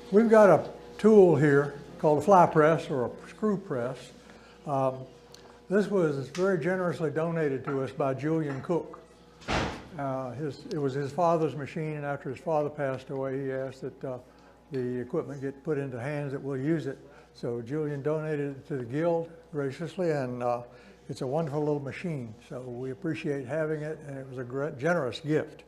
We've got a tool here called a fly press or a screw press. This was very generously donated to us by Julian Cook. It was his father's machine, and after his father passed away, he asked that the equipment get put into hands that will use it. So Julian donated it to the Guild graciously, and it's a wonderful little machine. So we appreciate having it, and it was a generous gift.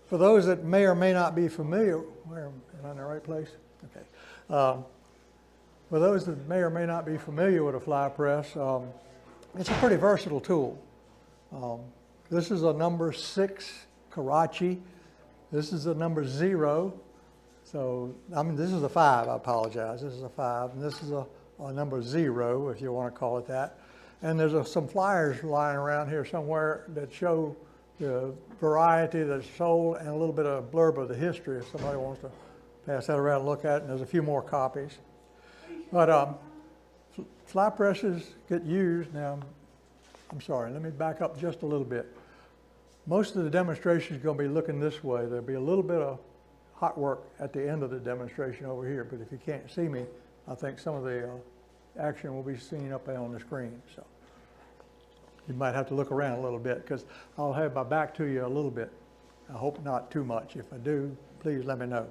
For those that may or may not be familiar, am I in the right place? Okay. For those that may or may not be familiar with a fly press, it's a pretty versatile tool. This is a number 6 Karachi. This is a number 0. So, I mean, this is a 5, I apologize. This is a 5, and this is a number 0, if you want to call it that. And there's some flyers lying around here somewhere that show the variety that's sold and a little bit of blurb of the history if somebody wants to pass that around and look at it. And there's a few more copies. But fly presses get used. Now, I'm sorry, let me back up just a little bit. Most of the demonstration is going to be looking this way. There'll be a little bit of hot work at the end of the demonstration over here, but if you can't see me, I think some of the action will be seen up there on the screen. So you might have to look around a little bit because I'll have my back to you a little bit. I hope not too much. If I do, please let me know.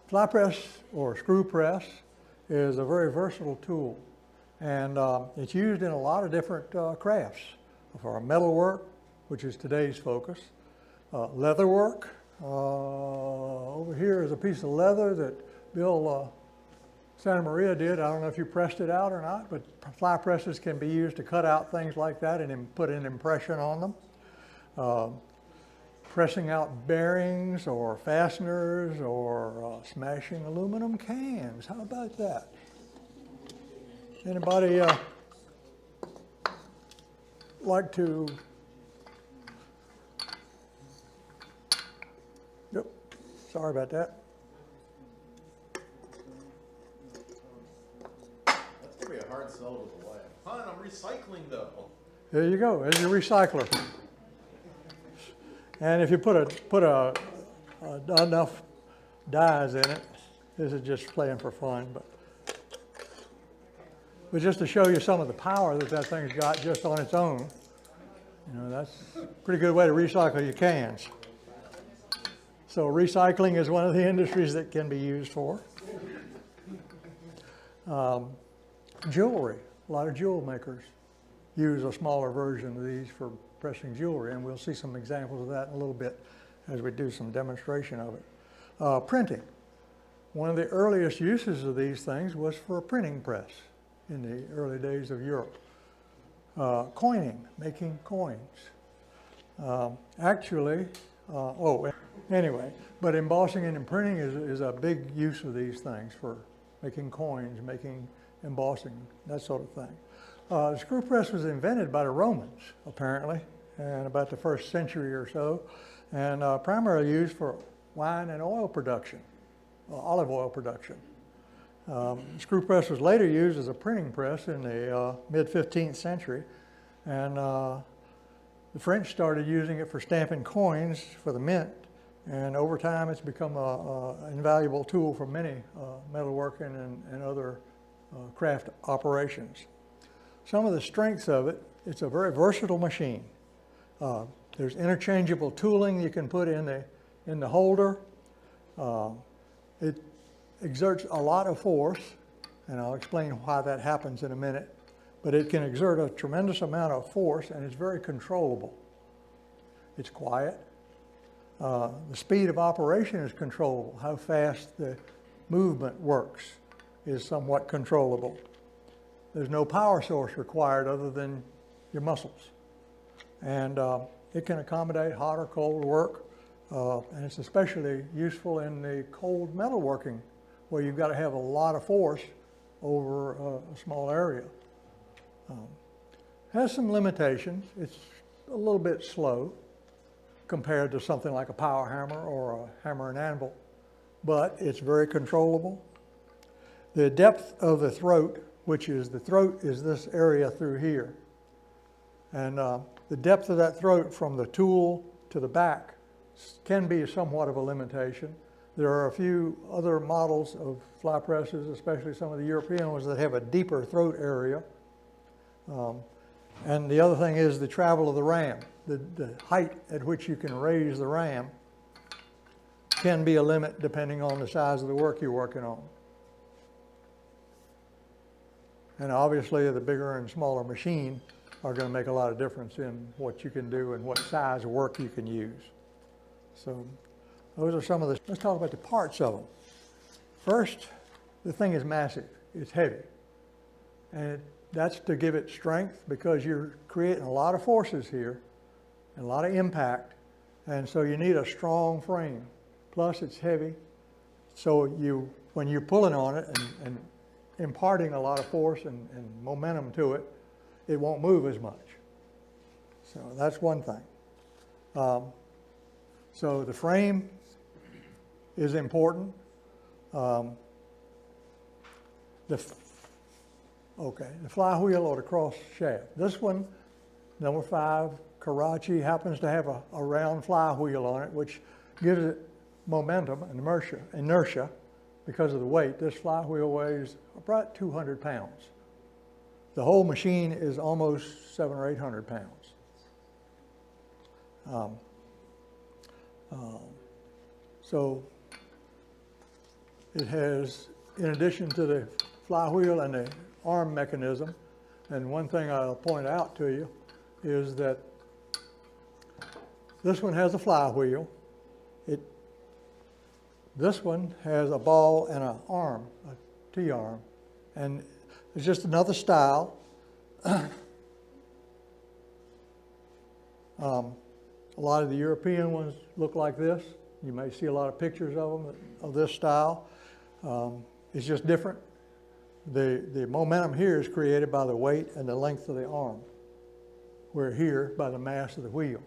Fly press or screw press is a very versatile tool, and it's used in a lot of different crafts. For metalwork, which is today's focus, leather work. Over here is a piece of leather that Bill Santa Maria did. I don't know if you pressed it out or not, but fly presses can be used to cut out things like that and put an impression on them. Pressing out bearings or fasteners or smashing aluminum cans. How about that? Anybody like to? Yep, sorry about that. That's gonna be a hard sell to the wife. Hon, I'm recycling though. There you go. There's your recycler. And if you put enough dies in it, this is just playing for fun, but just to show you some of the power that thing's got just on its own. You know, that's a pretty good way to recycle your cans. So recycling is one of the industries that can be used for. Jewelry. A lot of jewel makers use a smaller version of these for pressing jewelry, and we'll see some examples of that in a little bit as we do some demonstration of it. Printing. One of the earliest uses of these things was for a printing press in the early days of Europe. Coining, making coins. Anyway, but embossing and imprinting is a big use of these things for making coins, making embossing, that sort of thing. The screw press was invented by the Romans, apparently, in about the 1st century or so, and primarily used for wine and oil production, olive oil production. Screw press was later used as a printing press in the mid-15th century, and the French started using it for stamping coins for the mint, and over time it's become an invaluable tool for many metalworking and other craft operations. Some of the strengths of it, it's a very versatile machine. There's interchangeable tooling you can put in the holder. It exerts a lot of force, and I'll explain why that happens in a minute, but it can exert a tremendous amount of force, and it's very controllable. It's quiet. The speed of operation is controllable. How fast the movement works is somewhat controllable. There's no power source required other than your muscles. And it can accommodate hot or cold work, and it's especially useful in the cold metalworking where you've got to have a lot of force over a small area. Has some limitations. It's a little bit slow compared to something like a power hammer or a hammer and anvil, but it's very controllable. The depth of the throat, which is the throat is this area through here, and the depth of that throat from the tool to the back can be somewhat of a limitation. There are a few other models of fly presses, especially some of the European ones, that have a deeper throat area. And the other thing is the travel of the ram. The height at which you can raise the ram can be a limit depending on the size of the work you're working on. And obviously the bigger and smaller machine are going to make a lot of difference in what you can do and what size of work you can use. So those are some of the, let's talk about the parts of them. First, the thing is massive, it's heavy. And that's to give it strength because you're creating a lot of forces here and a lot of impact. And so you need a strong frame. Plus it's heavy. So when you're pulling on it and imparting a lot of force and momentum to it, it won't move as much. So that's one thing. So the frame is important. The flywheel or the cross shaft. This one, number 5, Karachi, happens to have a round flywheel on it, which gives it momentum and inertia because of the weight. This flywheel weighs about 200 pounds. The whole machine is almost 700 or 800 pounds. So it has, in addition to the flywheel and the arm mechanism, and one thing I'll point out to you is that this one has a flywheel. This one has a ball and an arm, a T-arm, and it's just another style. A lot of the European ones look like this. You may see a lot of pictures of them of this style. It's just different. The momentum here is created by the weight and the length of the arm. Where here by the mass of the wheel.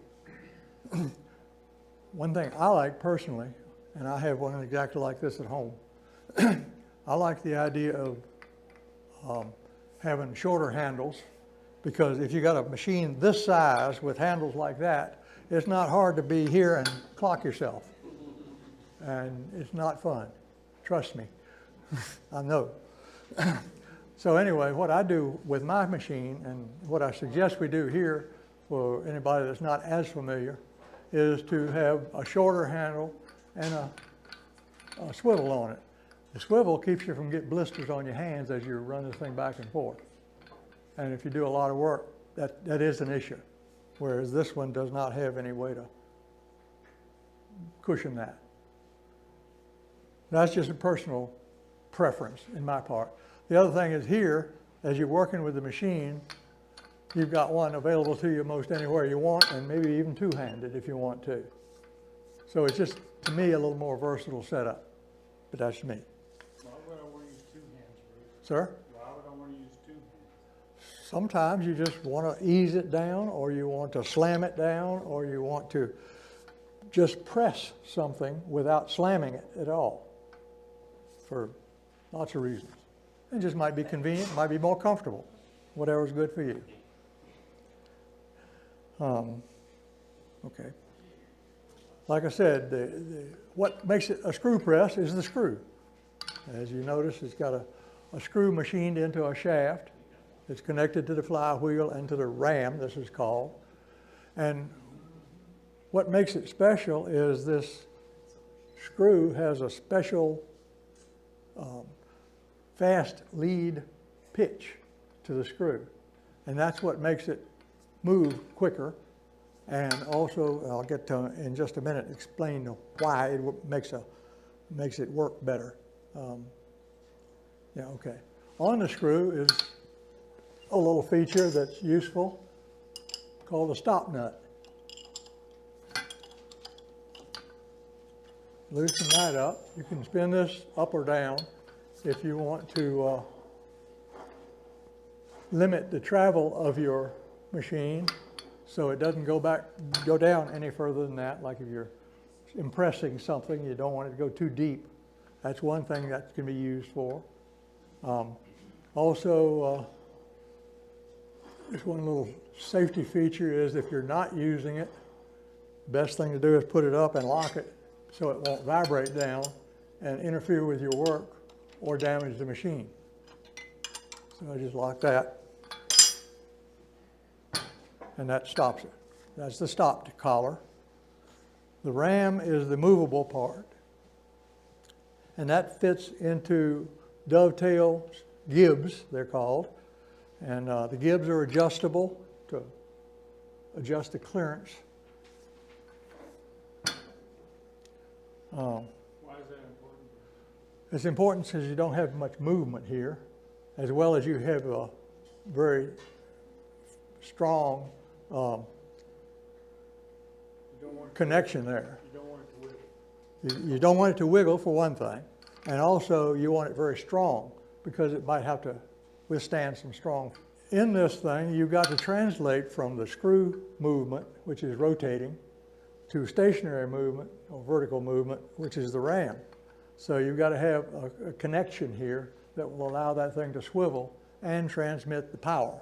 One thing I like personally, and I have one exactly like this at home, I like the idea of having shorter handles, because if you got a machine this size with handles like that, it's not hard to be here and clock yourself. And it's not fun. Trust me. I know. So anyway, what I do with my machine, and what I suggest we do here for anybody that's not as familiar, is to have a shorter handle and a swivel on it. The swivel keeps you from getting blisters on your hands as you run this thing back and forth. And if you do a lot of work, that is an issue. Whereas this one does not have any way to cushion that. That's just a personal preference in my part. The other thing is here, as you're working with the machine, you've got one available to you most anywhere you want, and maybe even two-handed if you want to. So it's just, to me, a little more versatile setup, but that's me. Why would I want to use two hands, Bruce? Sir? Why would I want to use two hands? Sometimes you just want to ease it down, or you want to slam it down, or you want to just press something without slamming it at all, for lots of reasons. It just might be convenient, might be more comfortable, whatever's good for you. Okay. Like I said, what makes it a screw press is the screw. As you notice, it's got a screw machined into a shaft. It's connected to the flywheel and to the ram, this is called. And what makes it special is this screw has a special fast lead pitch to the screw. And that's what makes it move quicker. And also, I'll get to in just a minute explain why it makes it work better. Yeah, okay. On the screw is a little feature that's useful called the stop nut. Loosen that up. You can spin this up or down if you want to limit the travel of your machine so it doesn't go down any further than that. Like if you're impressing something, you don't want it to go too deep. That's one thing that can be used for. Also, just one little safety feature is if you're not using it The best thing to do is put it up and lock it so it won't vibrate down and interfere with your work or damage the machine. So I just lock that, and that stops it. That's the stop collar. The ram is the movable part, and that fits into dovetail gibs, they're called. And the gibs are adjustable to adjust the clearance. Why is that important? It's important because you don't have much movement here, as well as you have a very strong connection there. You don't want it to wiggle. You don't want it to wiggle, for one thing, and also you want it very strong because it might have to withstand some strong. In this thing, you've got to translate from the screw movement, which is rotating, to stationary movement or vertical movement, which is the ram. So you've got to have a connection here that will allow that thing to swivel and transmit the power.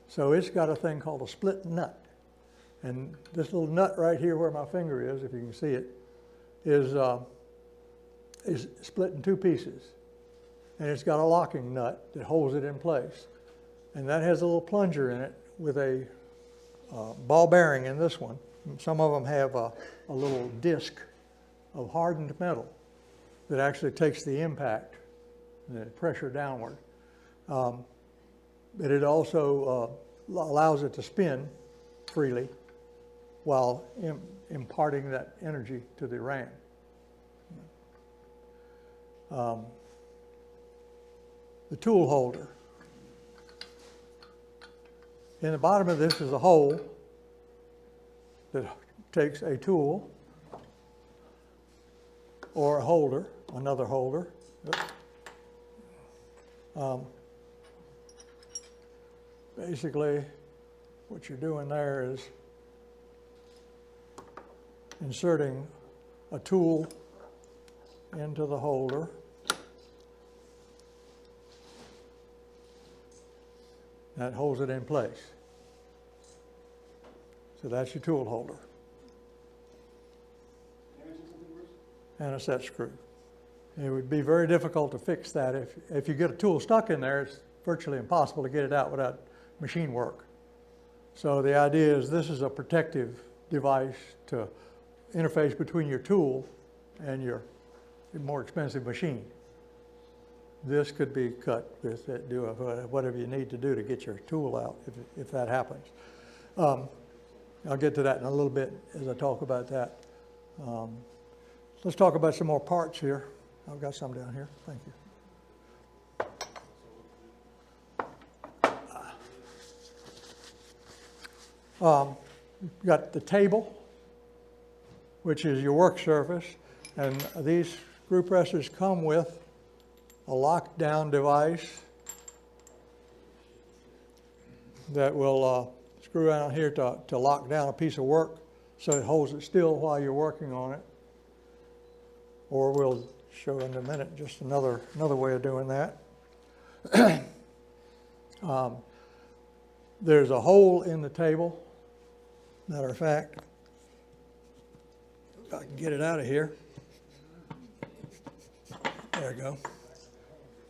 So it's got a thing called a split nut. And this little nut right here where my finger is, if you can see it, is split in two pieces. And it's got a locking nut that holds it in place. And that has a little plunger in it with a ball bearing in this one. Some of them have a little disc of hardened metal that actually takes the impact, the pressure downward. But it also allows it to spin freely while imparting that energy to the ram. The tool holder. In the bottom of this is a hole that takes a tool or a holder, another holder. Basically, what you're doing there is inserting a tool into the holder. That holds it in place. So that's your tool holder. And a set screw. It would be very difficult to fix that. If you get a tool stuck in there, it's virtually impossible to get it out without machine work. So the idea is this is a protective device to interface between your tool and your more expensive machine. This could be cut with it, do whatever you need to do to get your tool out if that happens. I'll get to that in a little bit as I talk about that. Let's talk about some more parts here. I've got some down here. Thank you. You've got the table, which is your work surface, and these screw pressers come with a lockdown device that will screw out here to lock down a piece of work so it holds it still while you're working on it. Or we'll show in a minute just another way of doing that. There's a hole in the table. Matter of fact, if I can get it out of here. There we go.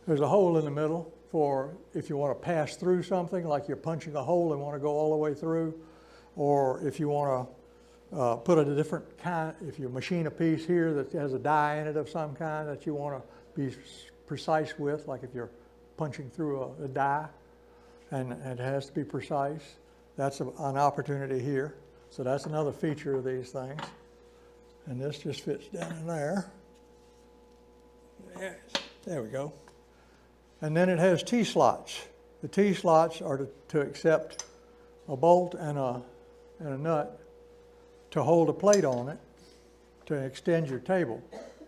There's a hole in the middle for if you want to pass through something, like you're punching a hole and want to go all the way through, or if you want to put a different kind, if you machine a piece here that has a die in it of some kind that you want to be precise with, like if you're punching through a die and it has to be precise, that's an opportunity here. So that's another feature of these things. And this just fits down in there. Yes, there we go. And then it has T-slots. The T-slots are to accept a bolt and a nut to hold a plate on it to extend your table.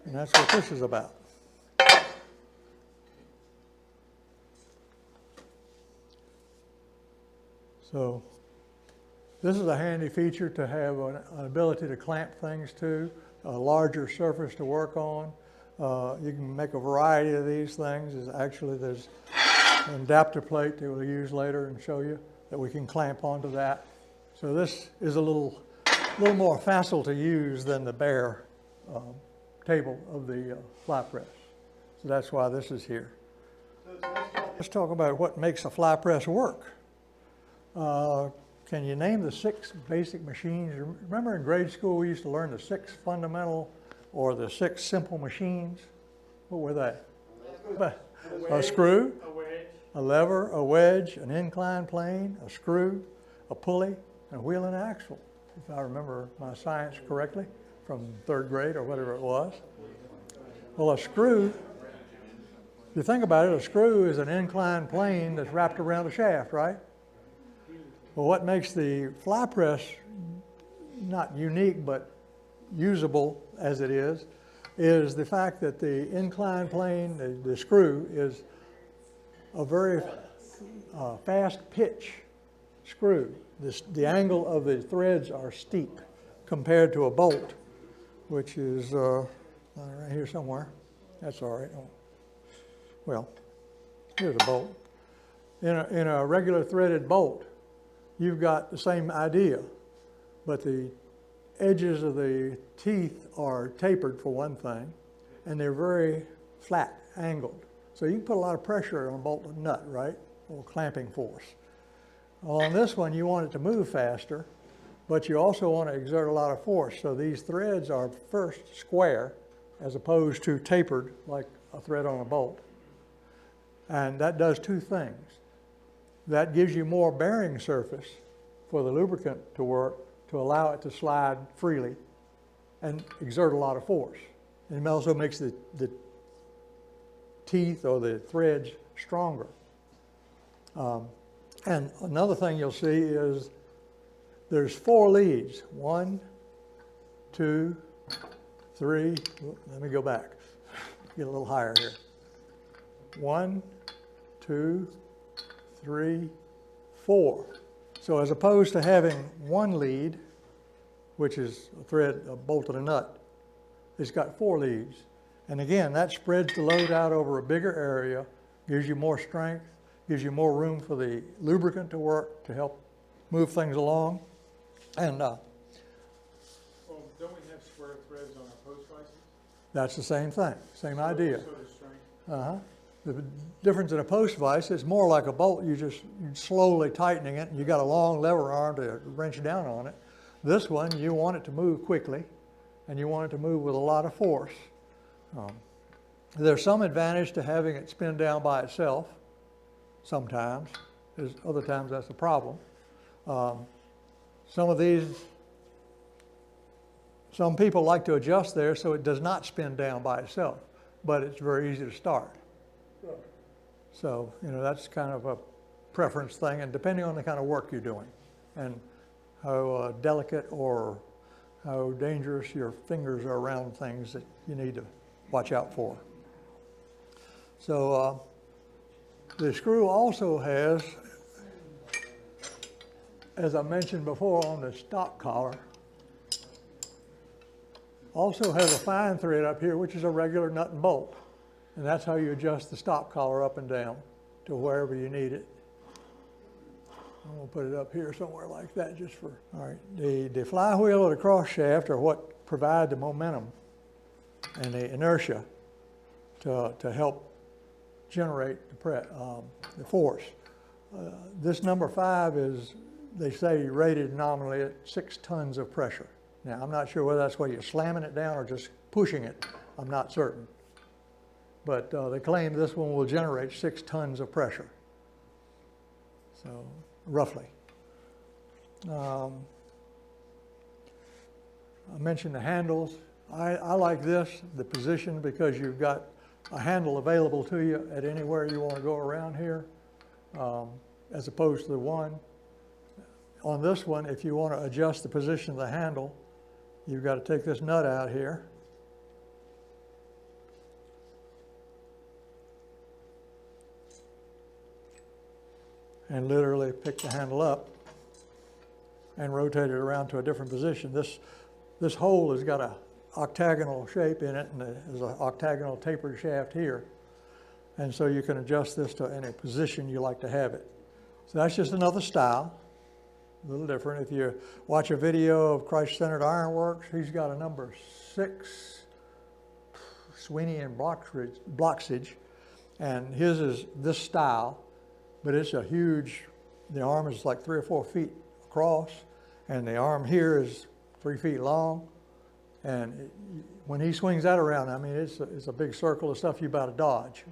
And that's what this is about. So this is a handy feature to have an ability to clamp things to, a larger surface to work on. You can make a variety of these things. There's an adapter plate that we'll use later and show you that we can clamp onto that. So this is a little little more facile to use than the bare table of the fly press. So that's why this is here. Let's talk about what makes a fly press work. Can you name the 6 basic machines? Remember in grade school we used to learn the 6 fundamental or the 6 simple machines? What were they? A screw, A wedge. a lever, a wedge, an inclined plane, a screw, a pulley, and a wheel and axle, if I remember my science correctly from 3rd grade or whatever it was. Well, a screw, if you think about it, a screw is an inclined plane that's wrapped around a shaft, right? Well, what makes the fly press not unique but usable as it is the fact that the inclined plane, the screw, is a very fast pitch screw. The angle of the threads are steep compared to a bolt, which is right here somewhere. That's all right. Oh. Well, here's a bolt. In a regular threaded bolt, you've got the same idea, but the edges of the teeth are tapered for one thing, and they're very flat, angled. So you can put a lot of pressure on a bolt nut, right? Or clamping force. Well, on this one, you want it to move faster, but you also want to exert a lot of force. So these threads are first square, as opposed to tapered like a thread on a bolt. And that does 2 things. That gives you more bearing surface for the lubricant to work, to allow it to slide freely and exert a lot of force. And it also makes the teeth or the threads stronger. And another thing you'll see is there's 4 leads. 1, 2, 3, let me go back, get a little higher here. 1, 2, 3, 4. So as opposed to having 1 lead, which is a thread, a bolt and a nut, it's got 4 leads. And again, that spreads the load out over a bigger area, gives you more strength, gives you more room for the lubricant to work to help move things along. And Well, don't we have square threads on our post vices? that's the same thing, same idea. So does strength. The difference in a post vise is more like a bolt. You're slowly tightening it, and you got a long lever arm to wrench down on it. This one, you want it to move quickly, and you want it to move with a lot of force. There's some advantage to having it spin down by itself sometimes. There's other times that's a problem. Some people like to adjust there so it does not spin down by itself, but it's very easy to start. So, that's kind of a preference thing, and depending on the kind of work you're doing and how delicate or how dangerous your fingers are around things that you need to watch out for. So the screw also has, as I mentioned before on the stock collar, also has a fine thread up here, which is a regular nut and bolt. And that's how you adjust the stop collar up and down to wherever you need it. I'm going to put it up here somewhere like that just for, all right. The flywheel or the cross shaft are what provide the momentum and the inertia to help generate the force. This number 5 is, they say, rated nominally at 6 tons of pressure. Now, I'm not sure whether that's where you're slamming it down or just pushing it. I'm not certain. But they claim this one will generate 6 tons of pressure. So, roughly. I mentioned the handles. I like this, the position, because you've got a handle available to you at anywhere you want to go around here, as opposed to the one. On this one, if you want to adjust the position of the handle, you've got to take this nut out here. And literally pick the handle up and rotate it around to a different position. This hole has got a octagonal shape in it, and there's an octagonal tapered shaft here. And so you can adjust this to any position you like to have it. So that's just another style. a little different. If you watch a video of Christ-centered Ironworks, he's got a number 6 Sweeney and Bloxage, and his is this style, but it's a huge, the arm is like 3 or 4 feet across, and the arm here is 3 feet long, and when he swings that around, I mean, it's a big circle of stuff you about to dodge.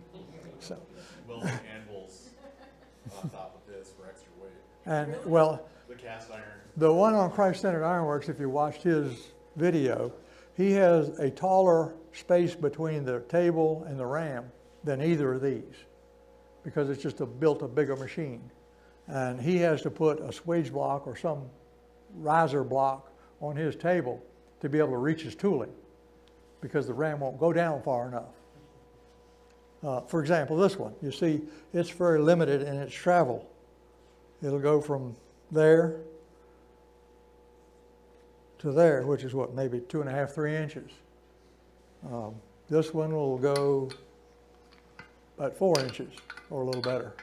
So. We'll have anvils on top of this for extra weight. And well, The cast iron. the one on Christ-centered Ironworks, if you watched his video, he has a taller space between the table and the ram than either of these, because it's just built a bigger machine. And he has to put a swage block or some riser block on his table to be able to reach his tooling, because the ram won't go down far enough. For example, this one, you see, it's very limited in its travel. It'll go from there to there, which is what, maybe 2.5, 3 inches. This one will go about 4 inches or a little better.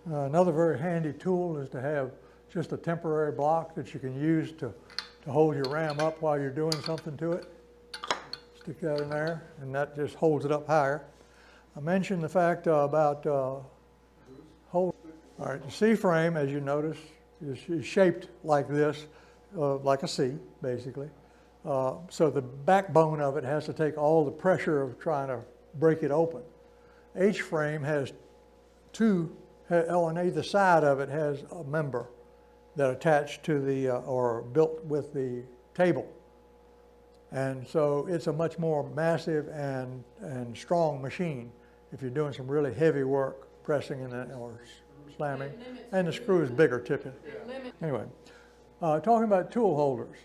Another very handy tool is to have just a temporary block that you can use to hold your ram up while you're doing something to it. Stick that in there, and that just holds it up higher. I mentioned the fact about hold. All right, the C-frame, as you notice, is shaped like this, like a C, basically. So the backbone of it has to take all the pressure of trying to break it open. H-frame has on either side of it has a member that attached to the, or built with the table. And so it's a much more massive and strong machine if you're doing some really heavy work, pressing or slamming. And the screw is bigger typically. Anyway, talking about tool holders.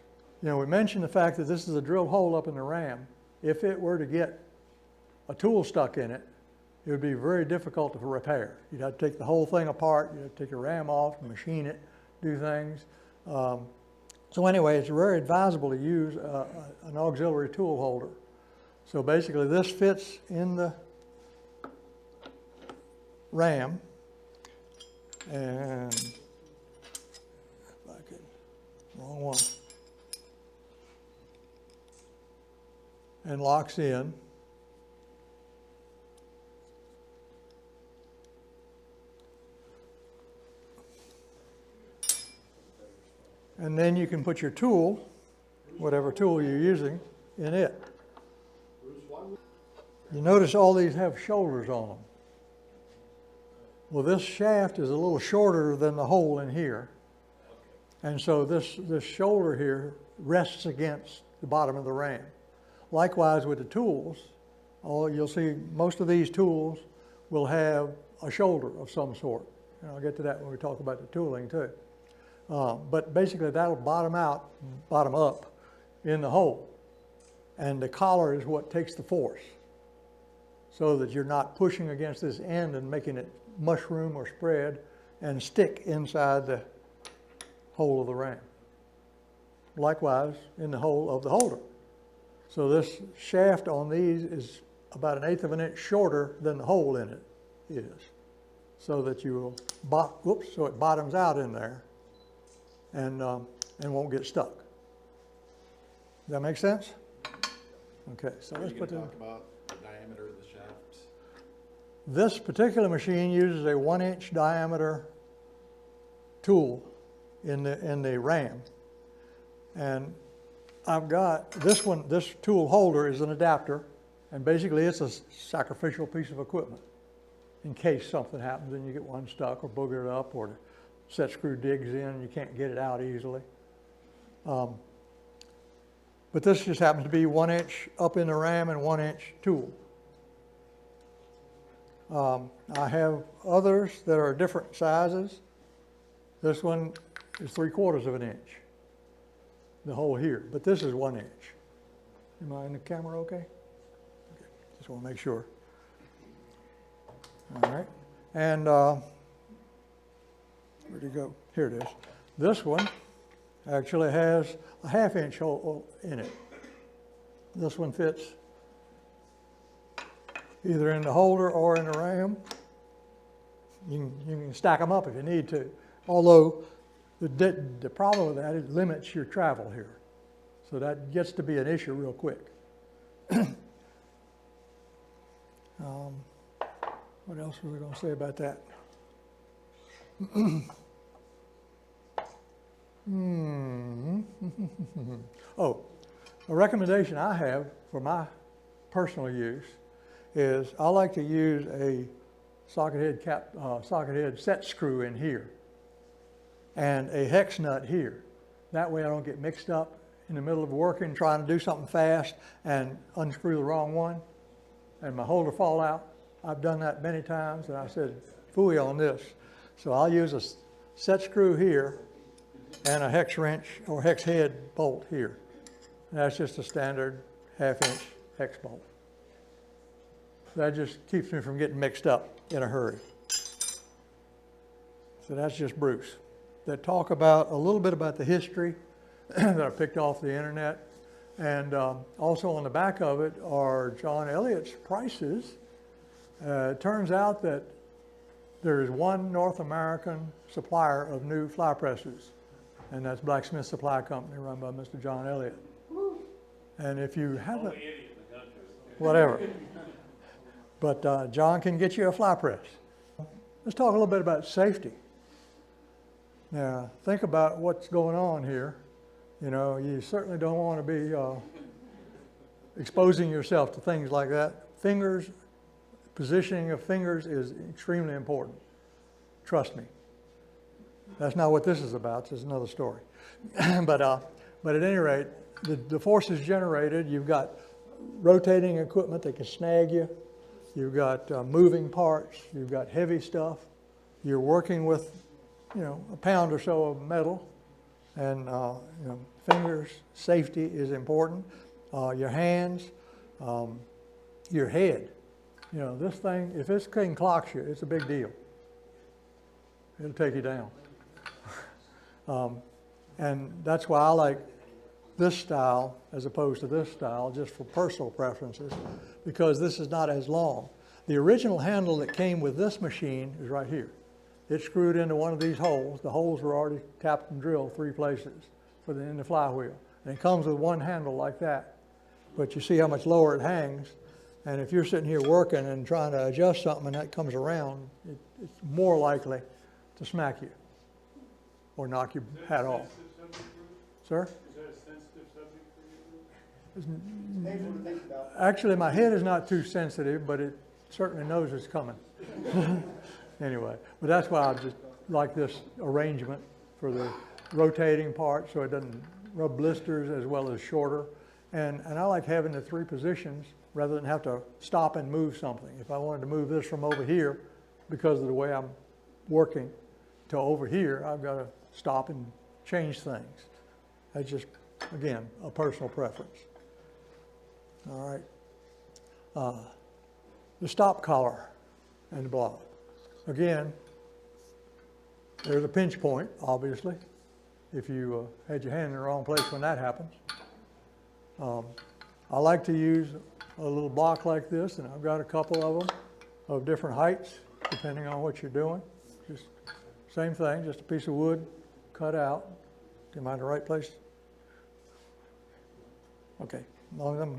You know, we mentioned the fact that this is a drill hole up in the ram. If it were to get a tool stuck in it, it would be very difficult to repair. You'd have to take the whole thing apart, you'd have to take your ram off, machine it, do things. So anyway, it's very advisable to use an auxiliary tool holder. So basically this fits in the ram, and if I could, wrong one, and locks in. And then you can put your tool, whatever tool you're using, in it. You notice all these have shoulders on them. Well, this shaft is a little shorter than the hole in here. And so this shoulder here rests against the bottom of the ram. Likewise with the tools, you'll see most of these tools will have a shoulder of some sort. And I'll get to that when we talk about the tooling too. But basically that'll bottom up in the hole. And the collar is what takes the force, so that you're not pushing against this end and making it mushroom or spread and stick inside the hole of the ram. Likewise in the hole of the holder. So this shaft on these is about 1/8 of an inch shorter than the hole in it is, so that you will, so it bottoms out in there and won't get stuck. Does that make sense? Okay, so let's put talk about the diameter of the shaft. This particular machine uses a 1-inch diameter tool in the ram, and I've got this one. This tool holder is an adapter, and basically it's a sacrificial piece of equipment in case something happens and you get one stuck or boogered up, or the set screw digs in and you can't get it out easily. But this just happens to be 1 inch up in the ram and 1-inch tool. I have others that are different sizes. This one is 3/4 of an inch, the hole here, but this is 1 inch. Am I in the camera okay? Okay, just want to make sure. All right, and where'd it go? Here it is. This one actually has a 1/2 inch hole in it. This one fits either in the holder or in the ram. You can stack them up if you need to. Although The problem with that, it limits your travel here. So that gets to be an issue real quick. What else were we going to say about that? Oh, a recommendation I have for my personal use is I like to use a socket head set screw in here and a hex nut here. That way I don't get mixed up in the middle of working, trying to do something fast and unscrew the wrong one and my holder fall out. I've done that many times and I said, phooey on this. So I'll use a set screw here and a hex wrench or hex head bolt here. And that's just a standard 1/2 inch hex bolt. That just keeps me from getting mixed up in a hurry. So that's just Bruce. That talk about a little bit about the history that I picked off the internet. And also on the back of it are John Elliott's prices. It turns out that there is one North American supplier of new fly presses, and that's Blacksmith Supply Company run by Mr. John Elliott. And if you haven't, whatever. But John can get you a fly press. Let's talk a little bit about safety. Now, think about what's going on here. You know, you certainly don't want to be exposing yourself to things like that. Fingers, positioning of fingers is extremely important. Trust me. That's not what this is about. This is another story. But at any rate, the force is generated. You've got rotating equipment that can snag you. You've got moving parts. You've got heavy stuff. You're working with, you know, a pound or so of metal. And, you know, fingers, safety is important. Your hands, your head. You know, this thing, if this thing clocks you, it's a big deal. It'll take you down. And that's why I like this style as opposed to this style, just for personal preferences, because this is not as long. The original handle that came with this machine is right here. It's screwed into one of these holes. The holes were already tapped and drilled 3 places in the flywheel. And it comes with one handle like that. But you see how much lower it hangs. And if you're sitting here working and trying to adjust something and that comes around, it's more likely to smack you or knock your hat off. Sir? Is that a sensitive subject for you? Actually, my head is not too sensitive, but it certainly knows it's coming. Anyway, but that's why I just like this arrangement for the rotating part so it doesn't rub blisters as well as shorter. And I like having the 3 positions rather than have to stop and move something. If I wanted to move this from over here because of the way I'm working to over here, I've got to stop and change things. That's just, again, a personal preference. All right. The stop collar and the block. Again, there's a pinch point, obviously, if you had your hand in the wrong place when that happens. I like to use a little block like this, and I've got a couple of them of different heights, depending on what you're doing. Just same thing, just a piece of wood cut out. Am I in the right place? Okay, as long as I'm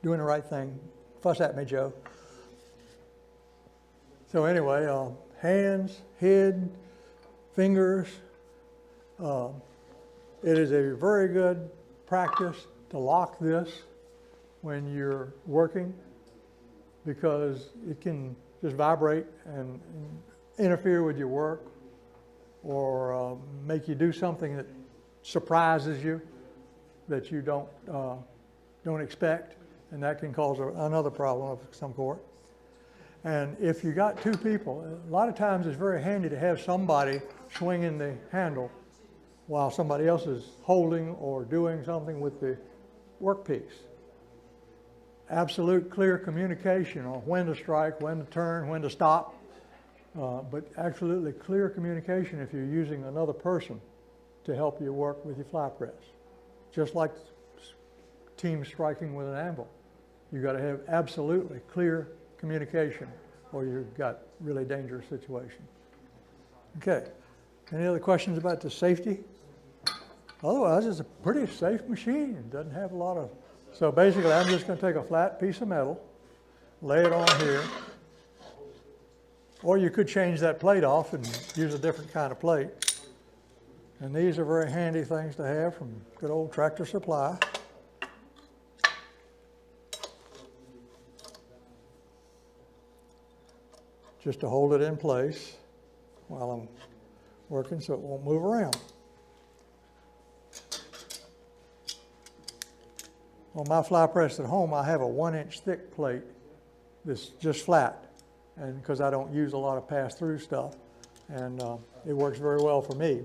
doing the right thing. Fuss at me, Joe. So anyway, hands, head, fingers. It is a very good practice to lock this when you're working because it can just vibrate and interfere with your work or make you do something that surprises you that you don't expect, and that can cause another problem of some sort. And if you got 2 people, a lot of times it's very handy to have somebody swinging the handle while somebody else is holding or doing something with the workpiece. Absolute clear communication on when to strike, when to turn, when to stop, but absolutely clear communication if you're using another person to help you work with your fly press. Just like team striking with an anvil. You've got to have absolutely clear communication or you've got really dangerous situation. Okay, Any other questions about the safety? Otherwise, it's a pretty safe machine. It doesn't have a lot of... So basically, I'm just going to take a flat piece of metal, lay it on here. Or you could change that plate off and use a different kind of plate. And these are very handy things to have from good old Tractor Supply. Just to hold it in place while I'm working so it won't move around. On my fly press at home, I have a 1-inch thick plate that's just flat, and because I don't use a lot of pass-through stuff, and it works very well for me.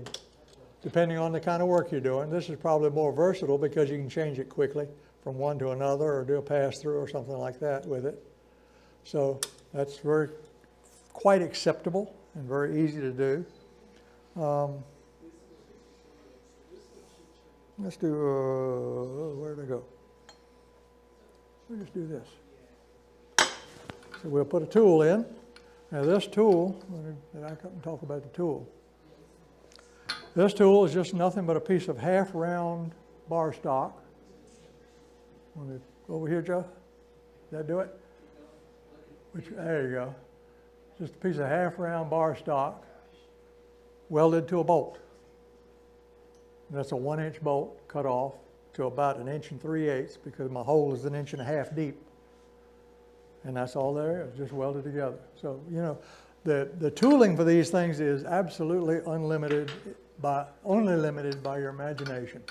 Depending on the kind of work you're doing, this is probably more versatile because you can change it quickly from one to another or do a pass-through or something like that with it. So that's quite acceptable and very easy to do. Let's do, where'd I go? We'll just do this. So we'll put a tool in. Now this tool, I couldn't talk about the tool. This tool is just nothing but a piece of half-round bar stock. Over here, Joe? Did that do it? There you go. Just a piece of half-round bar stock welded to a bolt. And that's a 1-inch bolt cut off to about 1 3/8 inches because my hole is 1.5 inches deep. And that's all there is, just welded together. So, you know, the tooling for these things is absolutely unlimited, only limited by your imagination.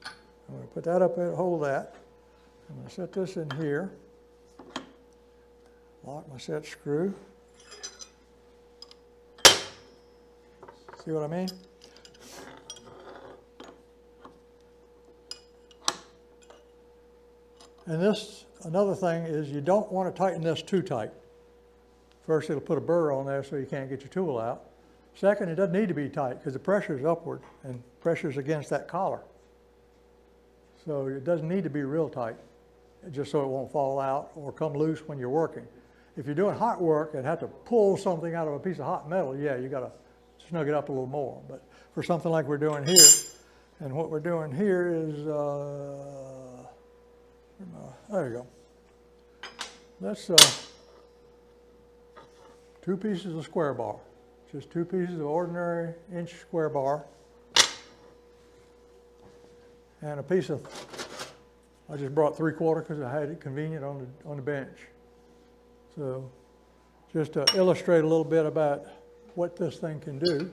I'm going to put that up there, hold that. I'm going to set this in here. Lock my set screw. See what I mean? And this, another thing is you don't want to tighten this too tight. First, it'll put a burr on there so you can't get your tool out. Second, it doesn't need to be tight because the pressure is upward and pressure is against that collar. So it doesn't need to be real tight, just so it won't fall out or come loose when you're working. If you're doing hot work and have to pull something out of a piece of hot metal, yeah, you got to snug it up a little more. But for something like we're doing here, and what we're doing here is, there you go. That's 2 pieces of square bar. Just 2 pieces of ordinary inch square bar. And a piece of, I just brought 3/4 because I had it convenient on the bench. So just to illustrate a little bit about what this thing can do.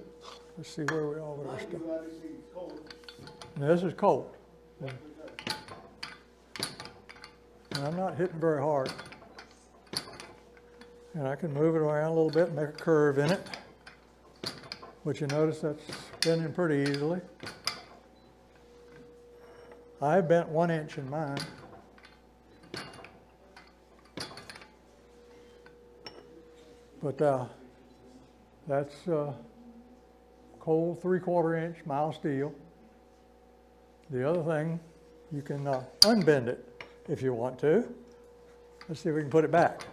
Let's see where we are with our stuff. Now, this is cold. And I'm not hitting very hard. And I can move it around a little bit and make a curve in it. But you notice that's bending pretty easily. I bent 1 inch in mine. But that's cold 3/4 inch mild steel. The other thing, you can unbend it if you want to. Let's see if we can put it back.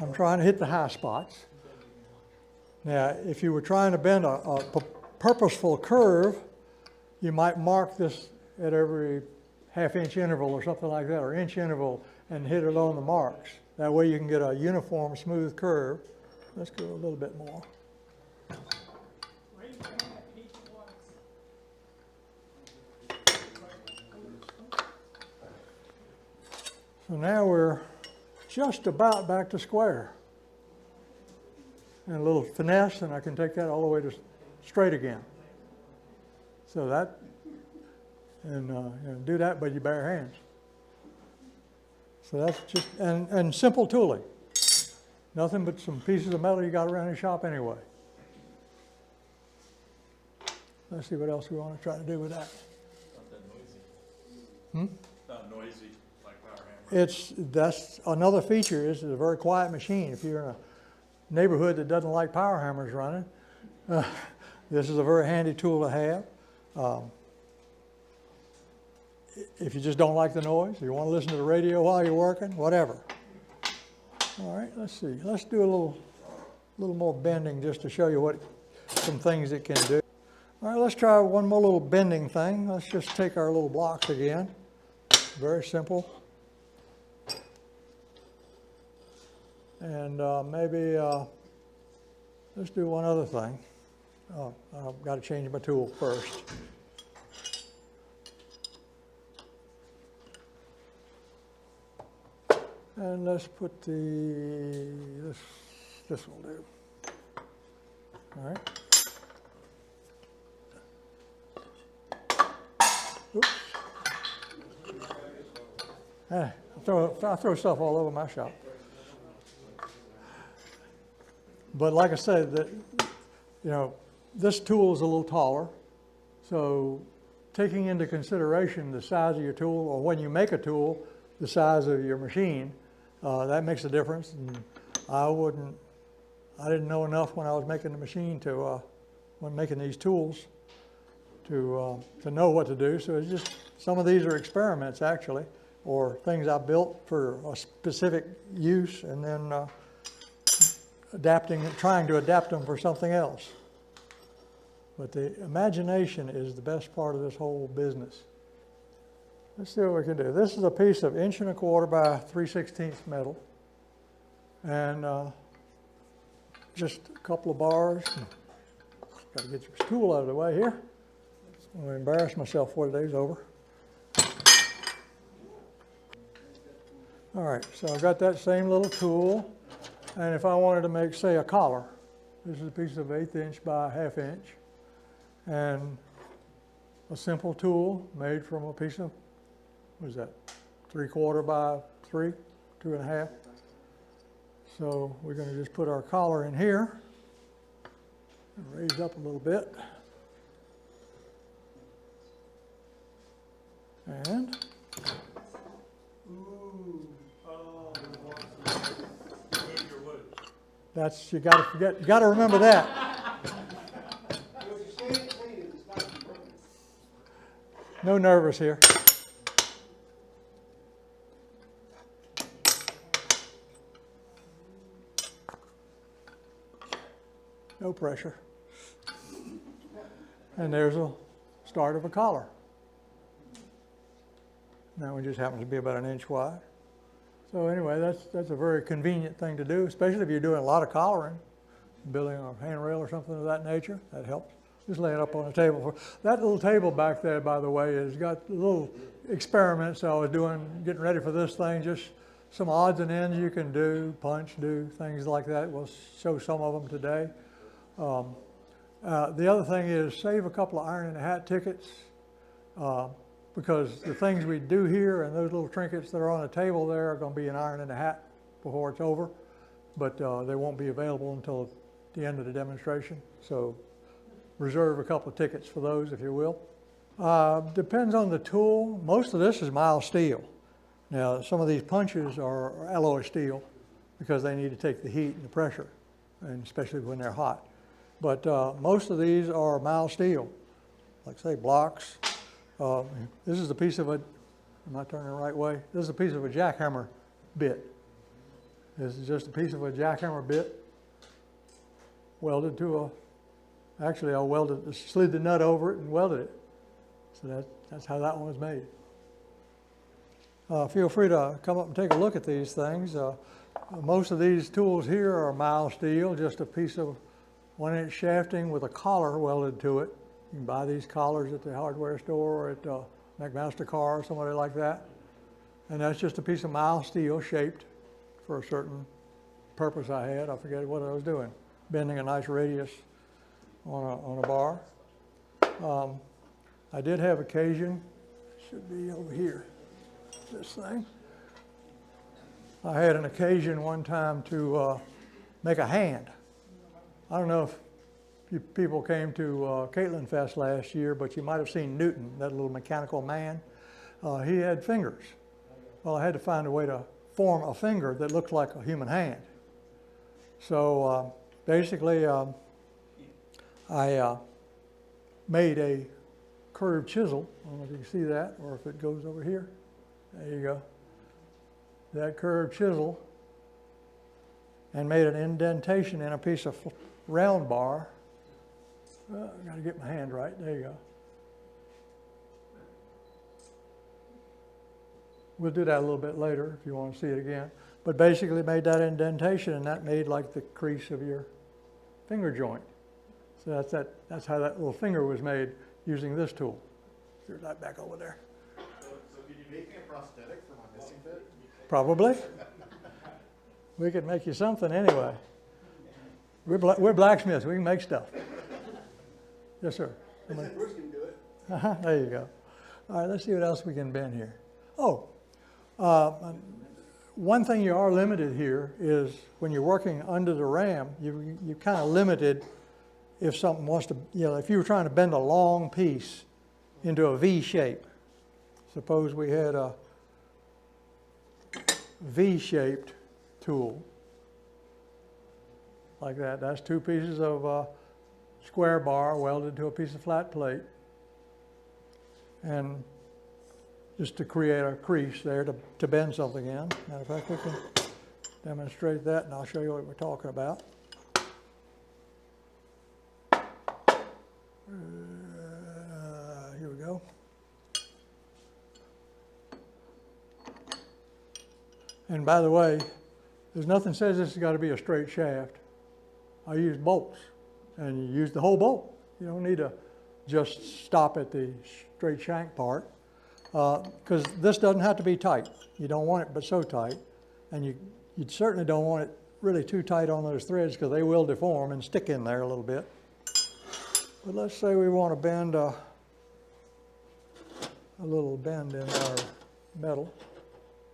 I'm trying to hit the high spots. Now, if you were trying to bend a purposeful curve, you might mark this at every half-inch interval or something like that, or inch interval, and hit it on the marks. That way you can get a uniform, smooth curve. Let's go a little bit more. So now we're just about back to square. And a little finesse, and I can take that all the way to straight again. So that, and you know, do that by your bare hands. So that's just, and simple tooling. Nothing but some pieces of metal you got around your shop anyway. Let's see what else we want to try to do with that. Not that noisy. Not noisy like power hammer. That's another feature. This is a very quiet machine. If you're in a neighborhood that doesn't like power hammers running, this is a very handy tool to have. if you just don't like the noise, you want to listen to the radio while you're working, whatever. All right, let's see. Let's do a little more bending just to show you some things it can do. All right, let's try one more little bending thing. Let's just take our little blocks again. Very simple. And maybe let's do one other thing. Oh, I've got to change my tool first. And let's put this will do. All right. Oops. I throw stuff all over my shop. But like I said, this tool is a little taller. So taking into consideration the size of your tool, or when you make a tool, the size of your machine, that makes a difference. And I didn't know enough when I was making the machine when making these tools to know what to do. So it's just, some of these are experiments actually, or things I built for a specific use, and then trying to adapt them for something else. But the imagination is the best part of this whole business. Let's see what we can do. This is a piece of 1 1/4 by 3/16 metal, and just a couple of bars. Got to get your tool out of the way here. I'm going to embarrass myself before the day's over. All right, so I've got that same little tool, and if I wanted to make, say, a collar, this is a piece of 1/8 inch by 1/2 inch, and a simple tool made from a piece of, what is that, 3/4 by 3, 2 1/2. So we're going to just put our collar in here, and raise up a little bit, and that's, you got to remember that. No nervous here. No pressure. And there's a start of a collar. That one just happens to be about 1 inch wide. So anyway, that's a very convenient thing to do, especially if you're doing a lot of collaring, building a handrail or something of that nature. That helps. Just lay it up on the table. That little table back there, by the way, has got little experiments I was doing, getting ready for this thing, just some odds and ends you can do, punch, do things like that. We'll show some of them today. The other thing is save a couple of iron in the hat tickets, because the things we do here and those little trinkets that are on the table there are going to be an iron in the hat before it's over, but they won't be available until the end of the demonstration. So reserve a couple of tickets for those, if you will. Depends on the tool. Most of this is mild steel. Now, some of these punches are alloy steel because they need to take the heat and the pressure, and especially when they're hot. But most of these are mild steel, like say blocks. This is a piece of am I turning the right way? This is a piece of a jackhammer bit. This is just a piece of a jackhammer bit welded to actually I slid the nut over it and welded it. So that's how that one was made. Feel free to come up and take a look at these things. Most of these tools here are mild steel, just a piece of 1 inch shafting with a collar welded to it. You can buy these collars at the hardware store or at McMaster Car or somebody like that. And that's just a piece of mild steel shaped for a certain purpose I had. I forget what I was doing, bending a nice radius on a bar. I did have occasion, should be over here, this thing. I had an occasion one time to make a hand. I don't know if you people came to Caitlin Fest last year, but you might have seen Newton, that little mechanical man. He had fingers. Well, I had to find a way to form a finger that looked like a human hand. So basically, I made a curved chisel. I don't know if you can see that or if it goes over here. There you go. That curved chisel, and made an indentation in a piece of round bar. Well, I got to get my hand right. There you go. We'll do that a little bit later if you want to see it again. But basically made that indentation, and that made like the crease of your finger joint. So that's how that little finger was made using this tool. Screw that back over there. So can you make me a prosthetic for my missing bit? Probably. We could make you something anyway. We're blacksmiths. We can make stuff. Yes, sir. I said Bruce can do it. There you go. All right, let's see what else we can bend here. Oh, one thing you are limited here is when you're working under the ram, you're kind of limited if something wants to, if you were trying to bend a long piece into a V shape. Suppose we had a V-shaped tool like that. That's two pieces of square bar welded to a piece of flat plate, and just to create a crease there to bend something in. Matter of fact, we can demonstrate that, and I'll show you what we're talking about. Here we go. And by the way, there's nothing says this has got to be a straight shaft. I use bolts, and you use the whole bolt. You don't need to just stop at the straight shank part, because this doesn't have to be tight. You don't want it but so tight, and you certainly don't want it really too tight on those threads, because they will deform and stick in there a little bit. But let's say we want to bend a little bend in our metal.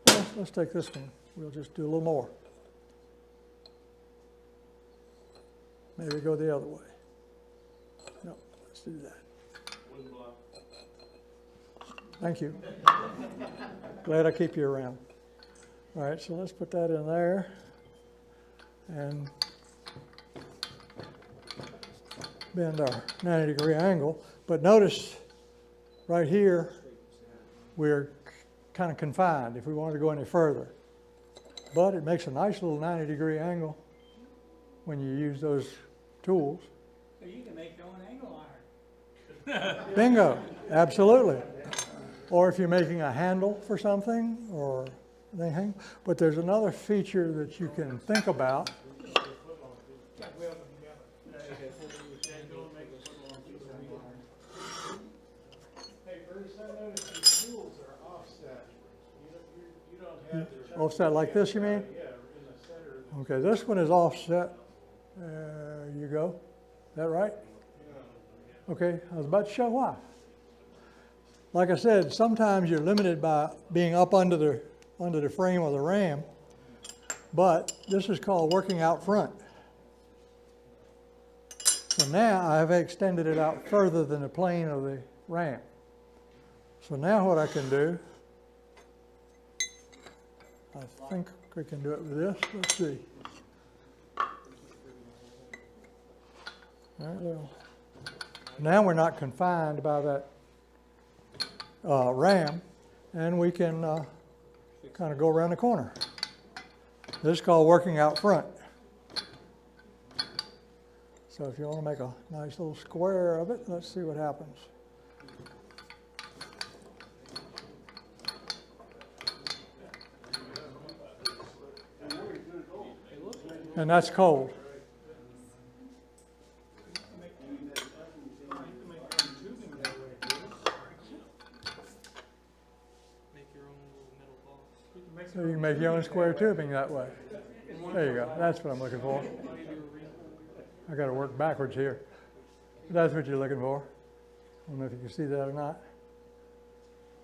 Well, let's take this one. We'll just do a little more. Maybe go the other way. No, let's do that. Thank you. Glad I keep you around. All right, so let's put that in there. And bend our 90-degree angle. But notice right here, we're kind of confined if we wanted to go any further. But it makes a nice little 90-degree angle when you use those tools. So you can make your own angle iron. Bingo, absolutely. Or if you're making a handle for something or anything. But there's another feature that you can think about. Hey, Bruce, I noticed these tools are offset. You don't have the. Offset like this, you mean? Yeah, in the center. Okay, this one is offset. There you go. Is that right? Okay, I was about to show why. Like I said, sometimes you're limited by being up under the frame of the ram, but this is called working out front. So now I've extended it out further than the plane of the ram. So now what I can do, I think we can do it with this. Let's see. All right, well, now we're not confined by that ram, and we can kind of go around the corner. This is called working out front. So if you want to make a nice little square of it, let's see what happens. And that's cold. So you can make your own square tubing that way. There you go. That's what I'm looking for. I got to work backwards here. That's what you're looking for. I don't know if you can see that or not.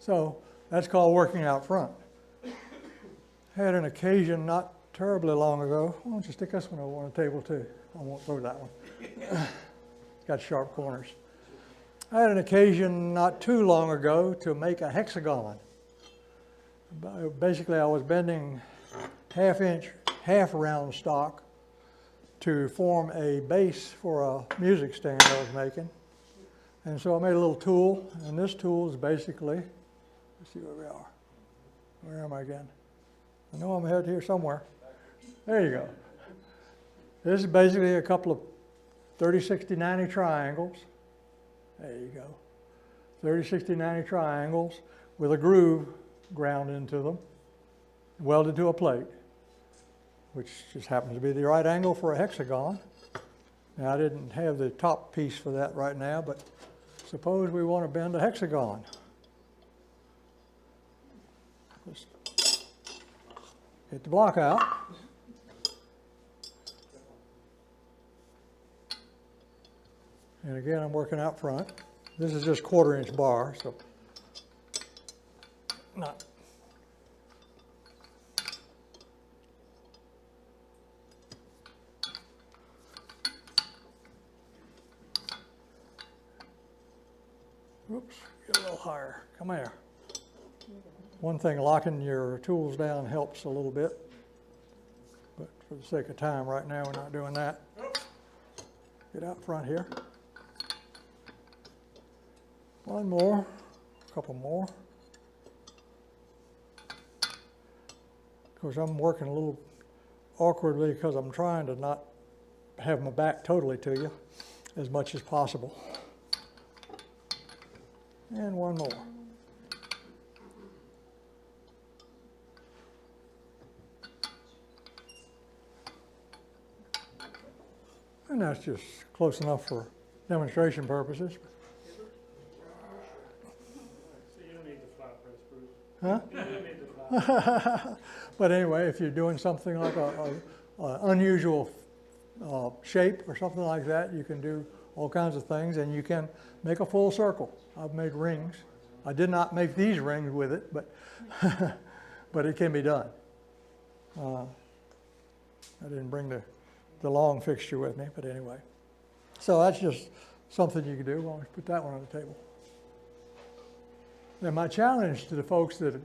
So that's called working out front. Had an occasion not terribly long ago. Why don't you stick this one over on the table too? I won't throw that one. It's got sharp corners. I had an occasion not too long ago to make a hexagon. Basically, I was bending half-inch, half-round stock to form a base for a music stand I was making. And so I made a little tool, and this tool is basically, let's see where we are. Where am I again? I know I'm headed here somewhere. There you go. This is basically a couple of 30, 60, 90 triangles. There you go. 30, 60, 90 triangles with a groove ground into them, welded to a plate, which just happens to be the right angle for a hexagon. Now, I didn't have the top piece for that right now, but suppose we want to bend a hexagon. Just get the block out. And again, I'm working out front. This is just 1/4 inch bar, so not. Oops, get a little higher. Come here. One thing, locking your tools down helps a little bit, but for the sake of time right now, we're not doing that. Get out front here. One more, a couple more. Of course, I'm working a little awkwardly because I'm trying to not have my back totally to you as much as possible. And one more. And that's just close enough for demonstration purposes. So you don't need the flat press, Bruce. Huh? You don't need the flat. But anyway, if you're doing something like a unusual shape or something like that, you can do all kinds of things, and you can make a full circle. I've made rings. I did not make these rings with it, but but it can be done. I didn't bring the long fixture with me, but anyway. So that's just something you can do. Well, let's put that one on the table. Now, my challenge to the folks that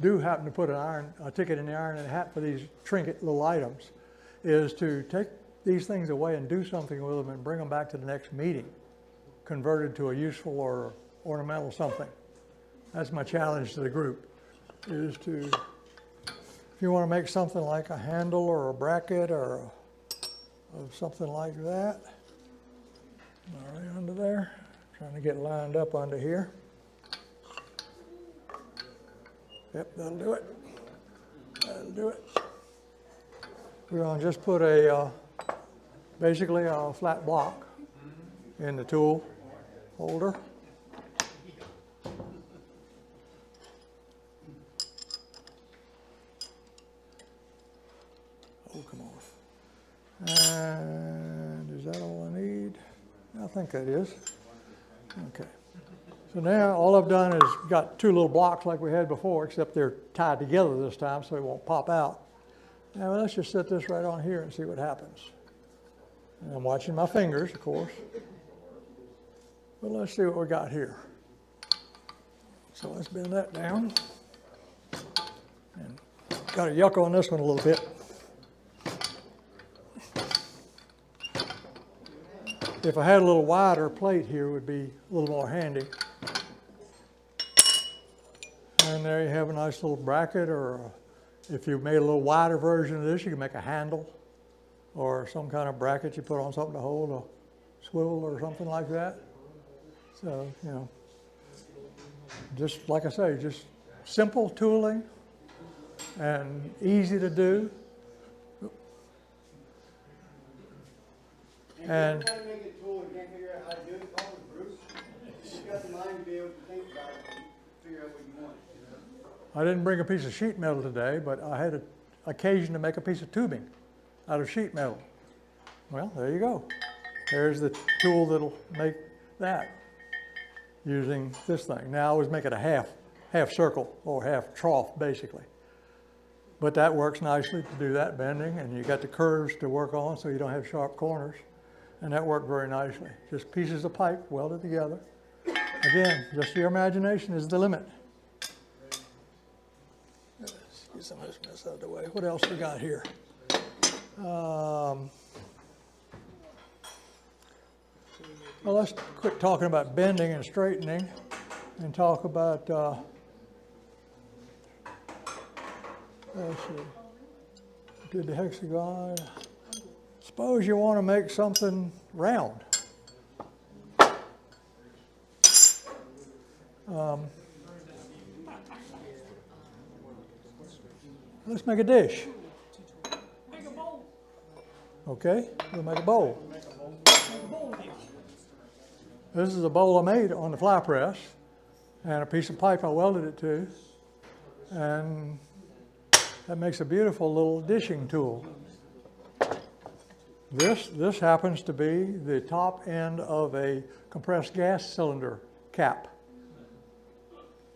do happen to put a ticket in the iron and a hat for these trinket little items is to take these things away and do something with them and bring them back to the next meeting, converted to a useful or ornamental something. That's my challenge to the group, is to, if you want to make something like a handle or a bracket or something like that, all right, under there, trying to get lined up under here. Yep, that'll do it. That'll do it. We're going to just put basically a flat block in the tool holder. Oh, come on. And is that all I need? I think that is. Okay. So now all I've done is got two little blocks like we had before, except they're tied together this time so it won't pop out. Now let's just set this right on here and see what happens. And I'm watching my fingers, of course. But let's see what we got here. So let's bend that down. And got to yuck on this one a little bit. If I had a little wider plate here, it would be a little more handy. And there you have a nice little bracket, or if you made a little wider version of this, you can make a handle or some kind of bracket you put on something to hold a swivel or something like that. So, you know, just like I say, just simple tooling and easy to do. And trying to make a tool and can't figure out how to do it, call it Bruce. You've got the mind to be able to think about it and figure out what you want. You know? I didn't bring a piece of sheet metal today, but I had an occasion to make a piece of tubing out of sheet metal. Well, there you go. There's the tool that'll make that using this thing. Now I always make it a half circle or half trough basically. But that works nicely to do that bending, and you got the curves to work on so you don't have sharp corners. And that worked very nicely. Just pieces of pipe welded together. Again, just your imagination is the limit. Let's get some of this mess out of the way. What else we got here? Well, let's quit talking about bending and straightening and talk about, let's see, did the hexagon. Suppose you want to make something round. Let's make a dish. Make a bowl. Okay, we'll make a bowl. Make a bowl here. This is a bowl I made on the fly press, and a piece of pipe I welded it to, and that makes a beautiful little dishing tool. This happens to be the top end of a compressed gas cylinder cap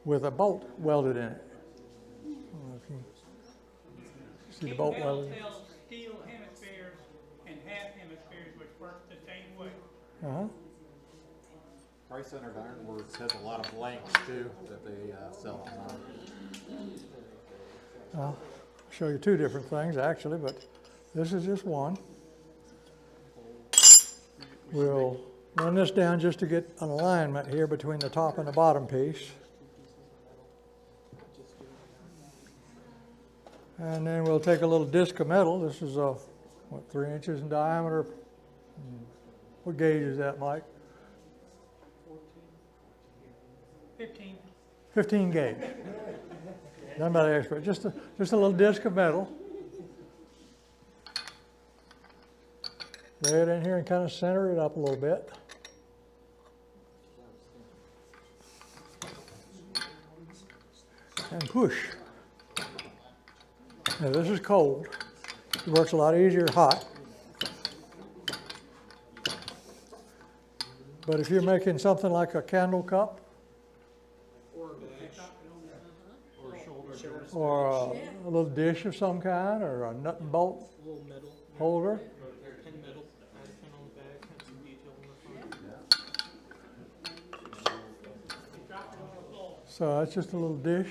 with a bolt welded in it. I don't know if you see the bolt welded. Tell steel hemispheres and half hemispheres which work the same way. Uh-huh. Price-centered ironworks has a lot of blanks too that they sell online. I'll show you two different things actually, but this is just one. We'll run this down just to get an alignment here between the top and the bottom piece. And then we'll take a little disc of metal. This is what, 3 inches in diameter. What gauge is that, Mike? 15. 15 gauge. Done by the expert. Just a little disc of metal. Lay it in here and kind of center it up a little bit. And push. Now this is cold. It works a lot easier hot. But if you're making something like a candle cup, or a little dish of some kind, or a nut and bolt holder, so that's just a little dish.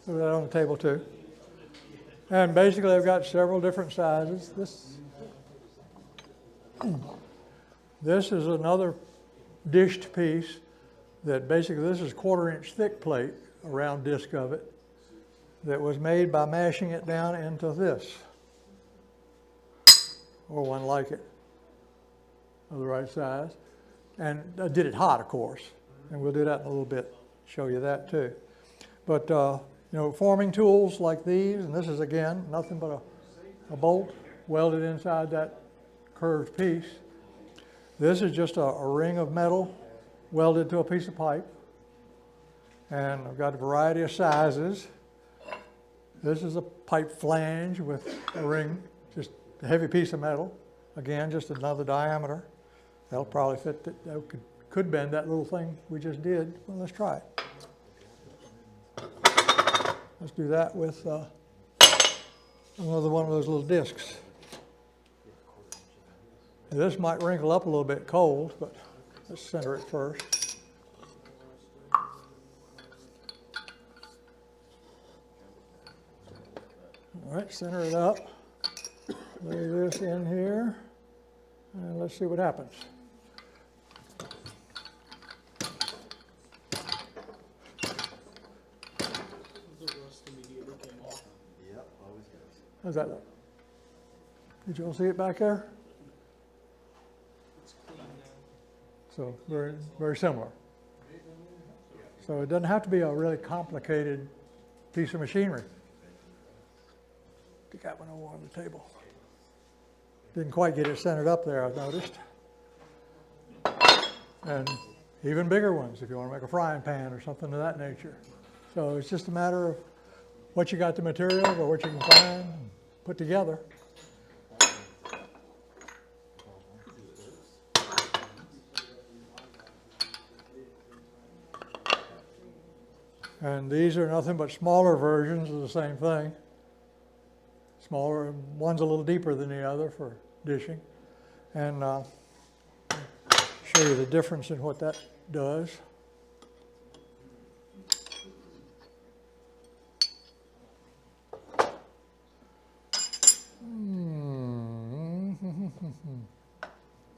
Put that on the table too. And basically I've got several different sizes. This is another dished piece that basically, this is 1/4-inch thick plate, a round disc of it, that was made by mashing it down into this, or one like it, of the right size. And I did it hot, of course, and we'll do that in a little bit, show you that too. But you know, forming tools like these, and this is again nothing but a bolt welded inside that curved piece. This is just a ring of metal welded to a piece of pipe, and I've got a variety of sizes. This is a pipe flange with a ring, just a heavy piece of metal. Again, just another diameter. That'll probably fit, that could bend that little thing we just did. Well, let's try it. Let's do that with another one of those little discs. This might wrinkle up a little bit cold, but let's center it first. All right, center it up. Lay this in here, and let's see what happens. How's that look? Did you all see it back there? So very, very similar. So it doesn't have to be a really complicated piece of machinery. Pick that one over on the table. Didn't quite get it centered up there, I've noticed. And even bigger ones if you want to make a frying pan or something of that nature. So it's just a matter of what you got the material or what you can find and put together. And these are nothing but smaller versions of the same thing. Smaller, one's a little deeper than the other for dishing. And show you the difference in what that does.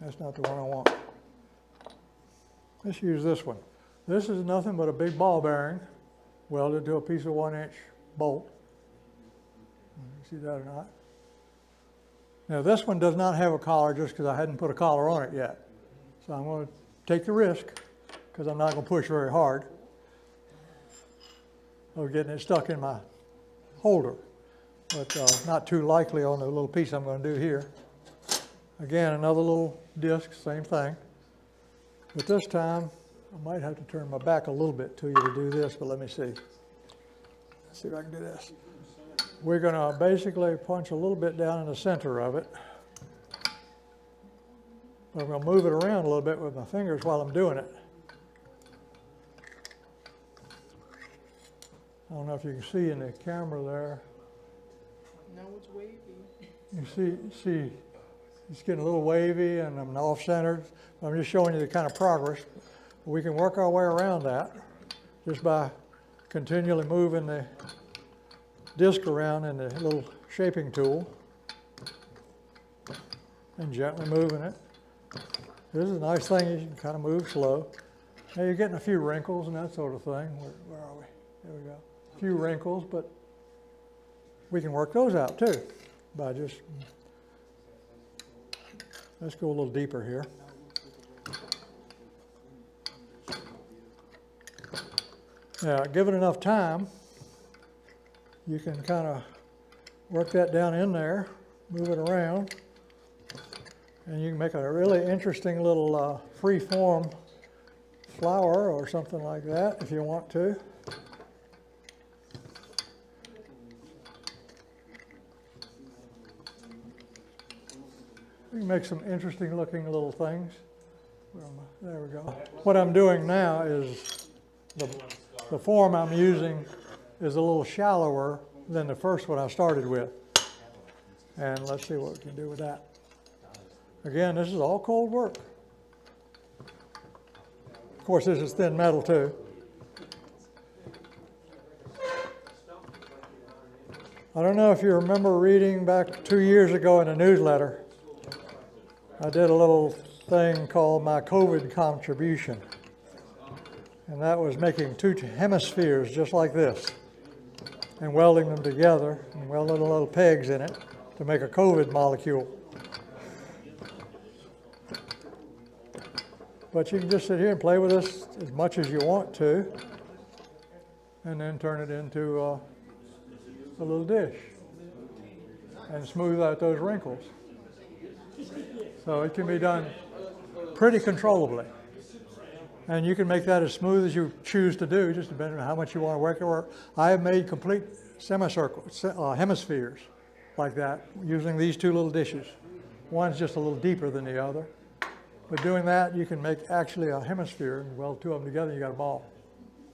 That's not the one I want. Let's use this one. This is nothing but a big ball bearing welded to a piece of 1-inch bolt. You see that or not? Now this one does not have a collar just because I hadn't put a collar on it yet. So I'm going to take the risk because I'm not going to push very hard of getting it stuck in my holder. But not too likely on the little piece I'm going to do here. Again, another little disc, same thing. But this time, I might have to turn my back a little bit to you to do this, but let me see. Let's see if I can do this. We're going to basically punch a little bit down in the center of it. I'm going to move it around a little bit with my fingers while I'm doing it. I don't know if you can see in the camera there. Now it's wavy. You see, it's getting a little wavy and I'm off-centered. I'm just showing you the kind of progress. We can work our way around that just by continually moving the disc around in the little shaping tool and gently moving it. This is a nice thing, you can kind of move slow. Now you're getting a few wrinkles and that sort of thing. Where are we? There we go. A few wrinkles, but we can work those out too by just, let's go a little deeper here. Now, give it enough time, you can kind of work that down in there, move it around, and you can make a really interesting little free-form flower or something like that if you want to. You can make some interesting looking little things. There we go. What I'm doing now is the form I'm using is a little shallower than the first one I started with. And let's see what we can do with that. Again, this is all cold work. Of course, this is thin metal too. I don't know if you remember reading back 2 years ago in a newsletter, I did a little thing called my COVID contribution. And that was making two hemispheres just like this and welding them together and welding little pegs in it to make a COVID molecule. But you can just sit here and play with this as much as you want to and then turn it into a little dish and smooth out those wrinkles. So it can be done pretty controllably. And you can make that as smooth as you choose to do, just depending on how much you want to work it. I have made complete semicircles, hemispheres like that, using these two little dishes. One's just a little deeper than the other. But doing that, you can make actually a hemisphere and weld two of them together, you got a ball.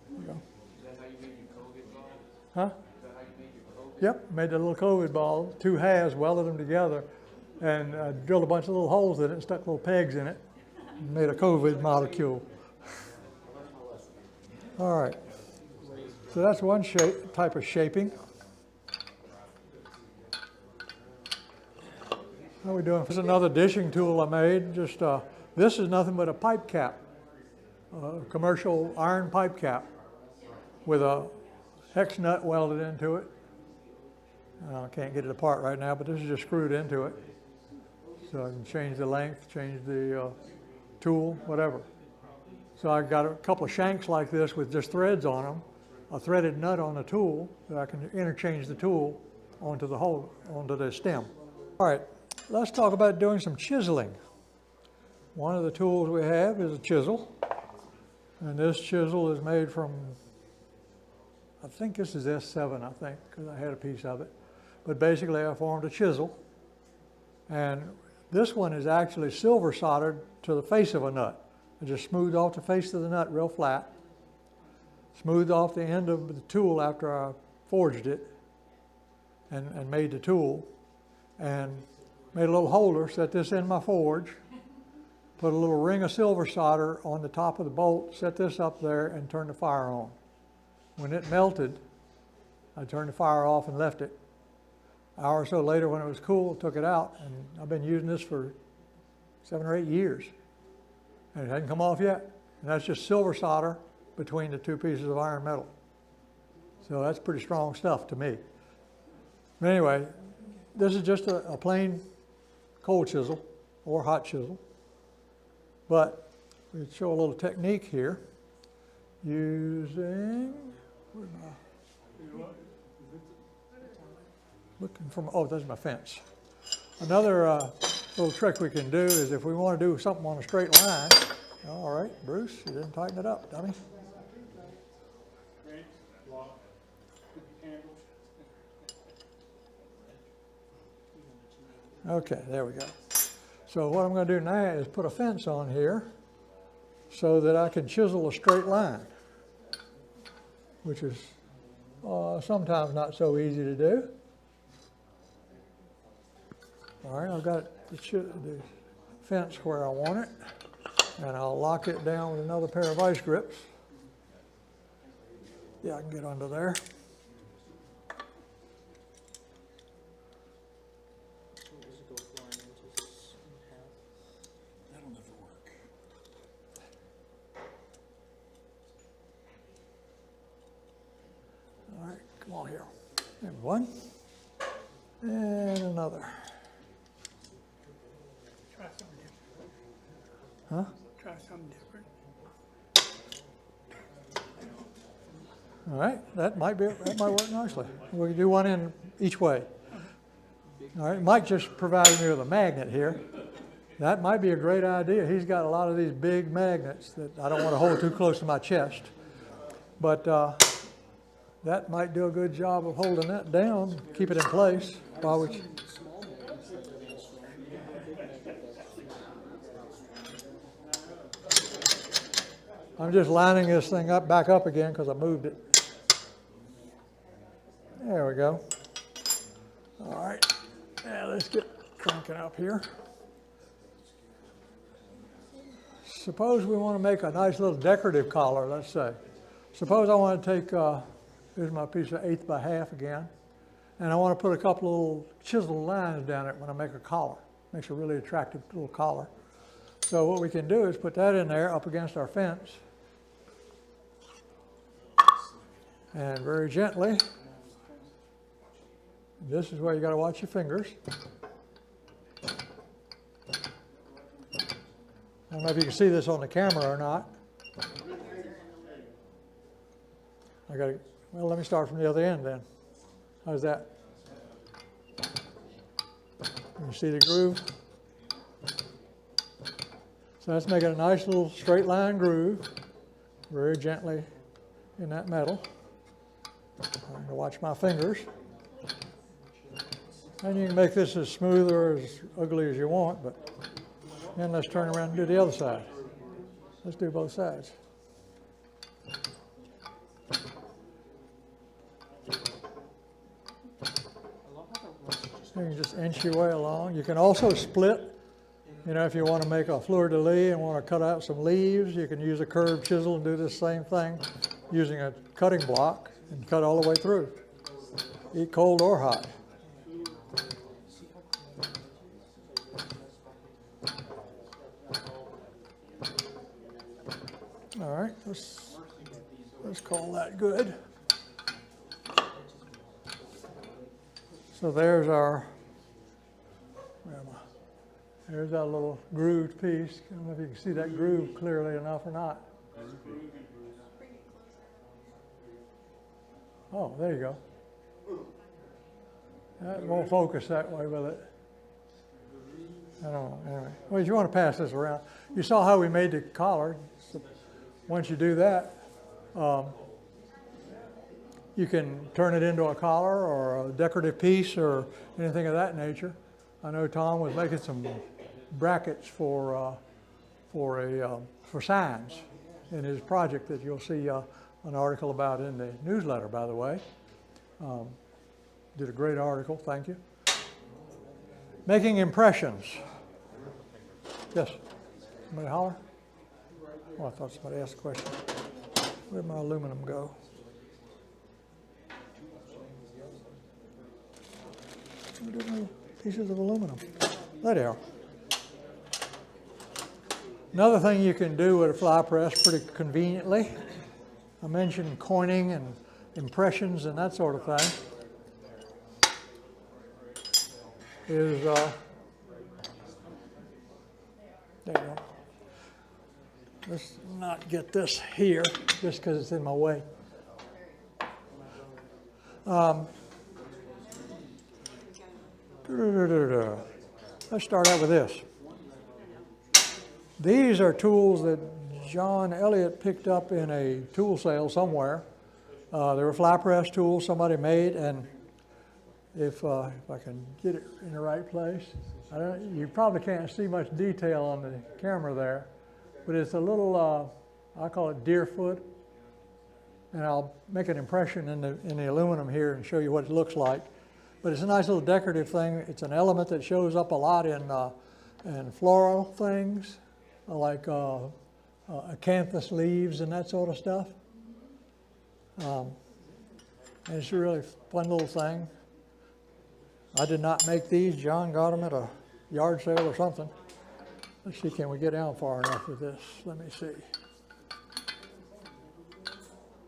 There you go. Is that how you made your COVID ball? Huh? Is that how you made your COVID? Yep, made a little COVID ball, two halves, welded them together, and drilled a bunch of little holes in it and stuck little pegs in it, and made a COVID molecule. All right, so that's one type of shaping. How are we doing? This is another dishing tool I made. Just this is nothing but a pipe cap, a commercial iron pipe cap with a hex nut welded into it. I can't get it apart right now, but this is just screwed into it. So I can change the length, change the tool, whatever. So I've got a couple of shanks like this with just threads on them, a threaded nut on the tool that I can interchange the tool onto the hole, onto the stem. All right, let's talk about doing some chiseling. One of the tools we have is a chisel, and this chisel is made from, I think this is S7, I think, because I had a piece of it. But basically I formed a chisel, and this one is actually silver soldered to the face of a nut. I just smoothed off the face of the nut real flat, smoothed off the end of the tool after I forged it and made the tool, and made a little holder, set this in my forge, put a little ring of silver solder on the top of the bolt, set this up there and turned the fire on. When it melted, I turned the fire off and left it. An hour or so later when it was cool, took it out, and I've been using this for 7 or 8 years. And it hasn't come off yet. And that's just silver solder between the two pieces of iron metal. So that's pretty strong stuff to me. But anyway, this is just a plain cold chisel or hot chisel. But we show a little technique here using, where am I? Looking for, oh, there's my fence. Another little trick we can do is if we want to do something on a straight line. All right, Bruce, you didn't tighten it up, dummy. Okay, there we go. So what I'm going to do now is put a fence on here so that I can chisel a straight line, which is sometimes not so easy to do. All right, I've got the fence where I want it, and I'll lock it down with another pair of vice grips. Yeah, I can get under there. That'll never work. All right, come on here. And one, and another. Try something different. Huh? Try something different. All right, that might work nicely. We can do one in each way. All right, Mike just provided me with a magnet here. That might be a great idea. He's got a lot of these big magnets that I don't want to hold too close to my chest. But that might do a good job of holding that down, keep it in place while we... I'm just lining this thing up, back up again because I moved it. There we go. All right, now let's get cranking up here. Suppose we want to make a nice little decorative collar, let's say. Suppose I want to take, here's my piece of 1/8 by 1/2 again, and I want to put a couple of little chiseled lines down it when I make a collar. Makes a really attractive little collar. So what we can do is put that in there up against our fence. And very gently, this is where you got to watch your fingers. I don't know if you can see this on the camera or not. Well, let me start from the other end then. How's that? You see the groove? So that's making a nice little straight line groove, very gently in that metal. I'm going to watch my fingers. And you can make this as smooth or as ugly as you want, but then let's turn around and do the other side. Let's do both sides. You can just inch your way along. You can also split. You know, if you want to make a fleur-de-lis and want to cut out some leaves, you can use a curved chisel and do the same thing using a cutting block and cut all the way through. Eat cold or hot. All right, let's call that good. So there's our, where am I? There's that little grooved piece. I don't know if you can see that groove clearly enough or not. Oh, there you go. That won't focus that way with it. I don't know. Anyway, well, if you want to pass this around, you saw how we made the collar. So once you do that, you can turn it into a collar or a decorative piece or anything of that nature. I know Tom was making some brackets for signs in his project that you'll see an article about in the newsletter, by the way. Did a great article, thank you. Making impressions. Yes, somebody holler? Oh, I thought somebody asked a question. Where'd my aluminum go? pieces of aluminum. There they are. Another thing you can do with a fly press pretty conveniently, I mentioned coining and impressions and that sort of thing, is, there you go. Let's not get this here just because it's in my way. Let's start out with this. These are tools that John Elliott picked up in a tool sale somewhere. They were fly press tools somebody made, and if I can get it in the right place, you probably can't see much detail on the camera there, but it's a little, I call it deer foot, and I'll make an impression in the aluminum here and show you what it looks like. But it's a nice little decorative thing. It's an element that shows up a lot in floral things, like acanthus leaves and that sort of stuff. And it's a really fun little thing. I did not make these. John got them at a yard sale or something. Let's see, can we get down far enough with this? Let me see.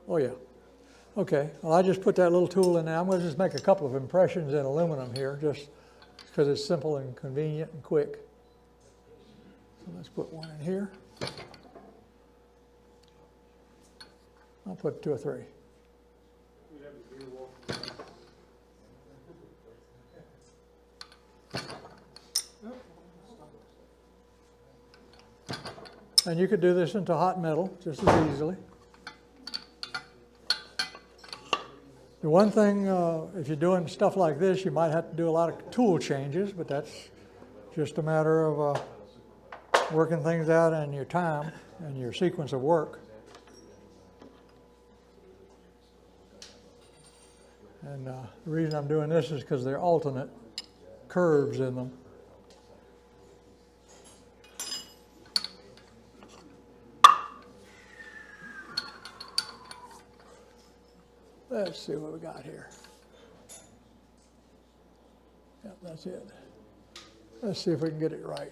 Oh yeah. Okay, well I just put that little tool in there. I'm going to just make a couple of impressions in aluminum here, just because it's simple and convenient and quick. So let's put one in here. I'll put 2 or 3. And you could do this into hot metal just as easily. The one thing, if you're doing stuff like this, you might have to do a lot of tool changes, but that's just a matter of working things out in your time and your sequence of work. And the reason I'm doing this is because they're alternate curves in them. Let's see what we got here. Yep, that's it. Let's see if we can get it right.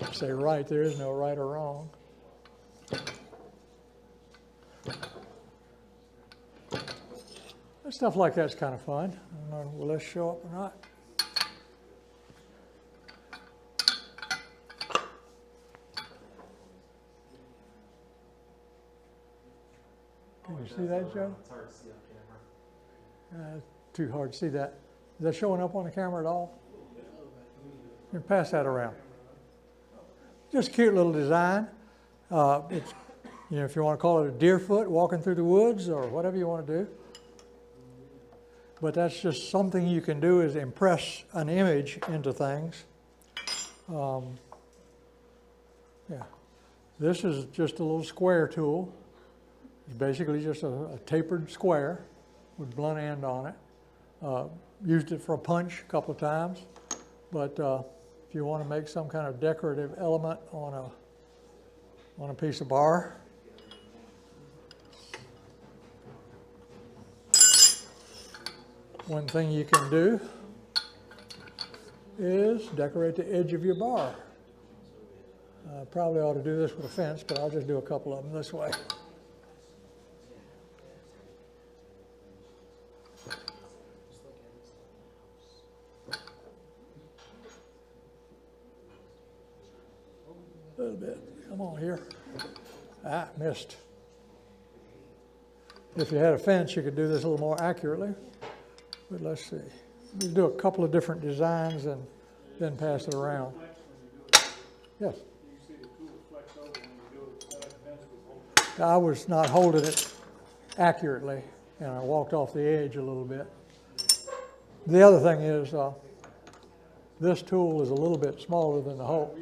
I say right, there is no right or wrong. Stuff like that's kind of fun. I don't know, will this show up or not? Can you see that, Joe? It's hard to see on camera. Too hard to see that. Is that showing up on the camera at all? You can pass that around. Just a cute little design. It's, you know, if you want to call it a deer foot walking through the woods or whatever you want to do. But that's just something you can do, is impress an image into things. Yeah. This is just a little square tool. It's basically just a tapered square with blunt end on it. Used it for a punch a couple of times, but if you want to make some kind of decorative element on a piece of bar, one thing you can do is decorate the edge of your bar. Probably ought to do this with a fence, but I'll just do a couple of them this way. A little bit. Come on here. Ah, missed. If you had a fence, you could do this a little more accurately. But let's see. We'll do a couple of different designs and then pass it around. Yes. I was not holding it accurately, and I walked off the edge a little bit. The other thing is, this tool is a little bit smaller than the hole.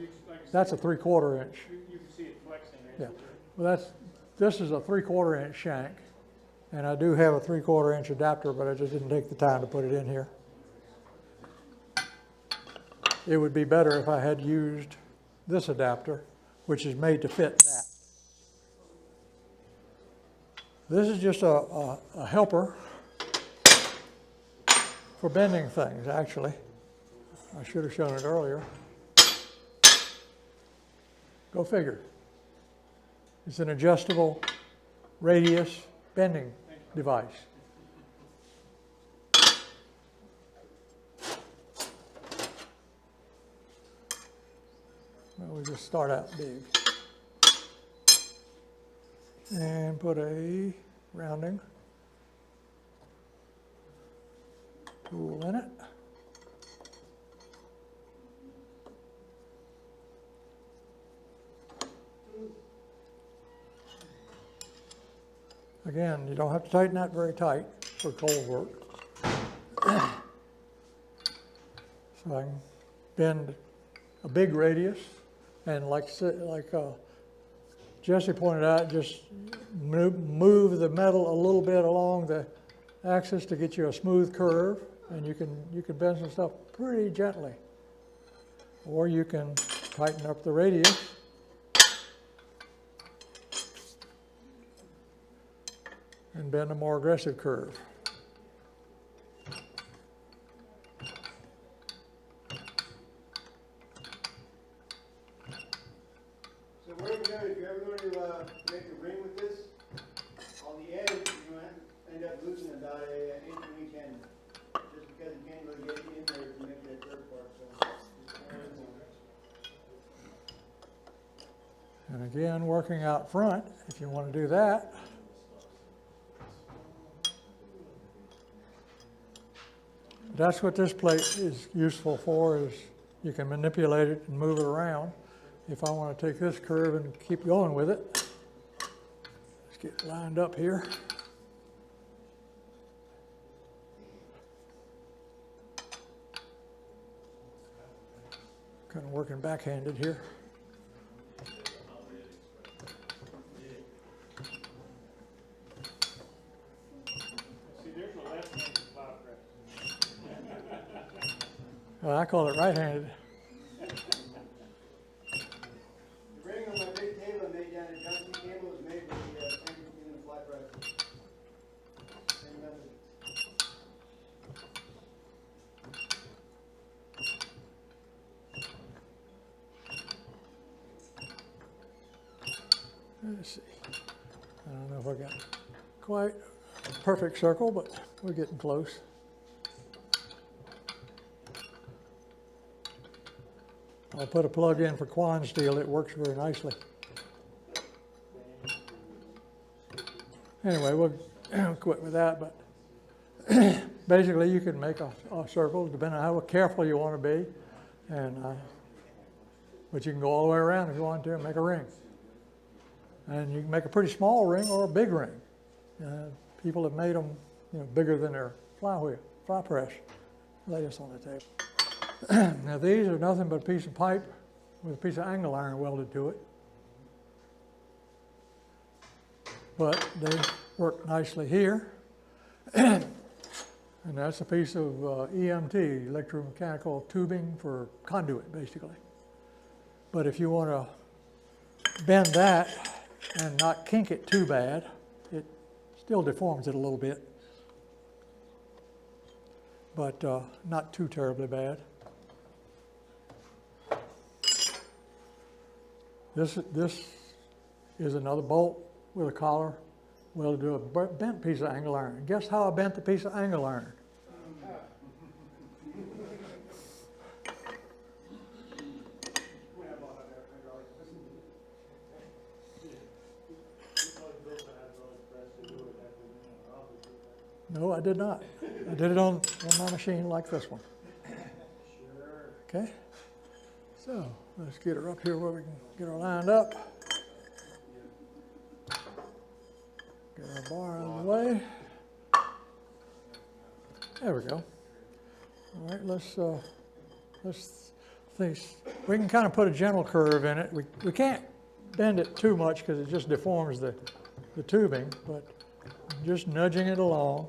That's a 3/4 inch. You can see it flexing Yeah. there. Well, this is a 3/4 inch shank, and I do have a 3/4 inch adapter, but I just didn't take the time to put it in here. It would be better if I had used this adapter, which is made to fit that. This is just a helper for bending things, actually. I should have shown it earlier. Go figure. It's an adjustable radius bending device. Well, we just start out big. And put a rounding tool in it. Again, you don't have to tighten that very tight for cold work. So I can bend a big radius, and like Jesse pointed out, just move the metal a little bit along the axis to get you a smooth curve, and you can bend some stuff pretty gently. Or you can tighten up the radius. And bend a more aggressive curve. So what are we doing? If you're ever going to make a ring with this, on the edge, you're going to end up losing about an inch from each end. Just because you can't really get in there to make that third part. So And again, working out front, if you want to do that. That's what this plate is useful for, is you can manipulate it and move it around. If I want to take this curve and keep going with it, let's get lined up here. Kind of working backhanded here. Well, I call it right-handed. the ring on my big table I made down at Johnson Cable was made with the same using the fly press. Same method. Let's see. I don't know if I got quite a perfect circle, but we're getting close. I'll put a plug in for Quan steel. It works very nicely. Anyway, we'll quit with that. But basically, you can make a circle depending on how careful you want to be, and but you can go all the way around if you want to and make a ring. And you can make a pretty small ring or a big ring. People have made them, bigger than their fly press. Lay this on the table. Now these are nothing but a piece of pipe with a piece of angle iron welded to it. But they work nicely here. And that's a piece of EMT, electromechanical tubing for conduit, basically. But if you want to bend that and not kink it too bad, it still deforms it a little bit. But not too terribly bad. This is another bolt with a collar welded to a bent piece of angle iron. Guess how I bent the piece of angle iron? No, I did not. I did it on my machine like this one. Okay. So let's get her up here where we can get her lined up. Get our bar out of the way. There we go. All right, let's think. We can kind of put a gentle curve in it. We can't bend it too much because it just deforms the tubing, but just nudging it along.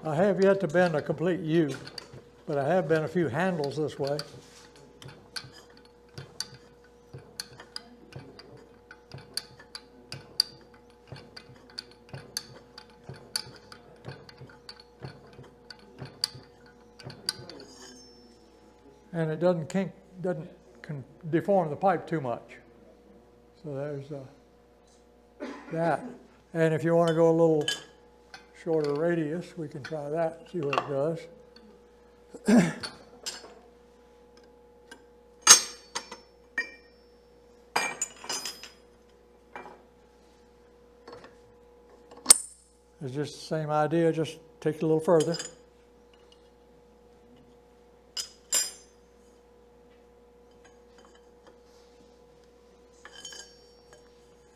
I have yet to bend a complete U, but I have bent a few handles this way. and it doesn't deform the pipe too much. So there's that. And if you want to go a little shorter radius, we can try that, see what it does. It's just the same idea, just take it a little further.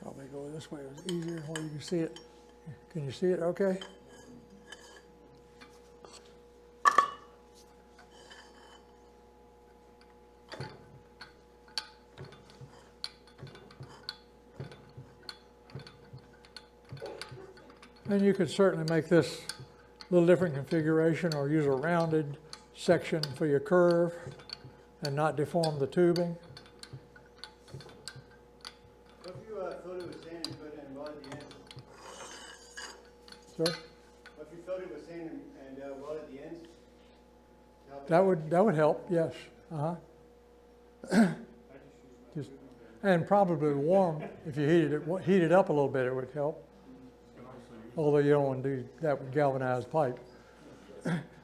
Probably go this way, it's easier where you can see it. Can you see it okay? And you could certainly make this a little different configuration or use a rounded section for your curve and not deform the tubing. What if you filled it with sand and put it in rod at the end? Sir? What if you filled it with sand and rod at the ends? That would help, yes. Just, and probably warm, if you heat it up a little bit, it would help. Although you don't want to do that with galvanized pipe.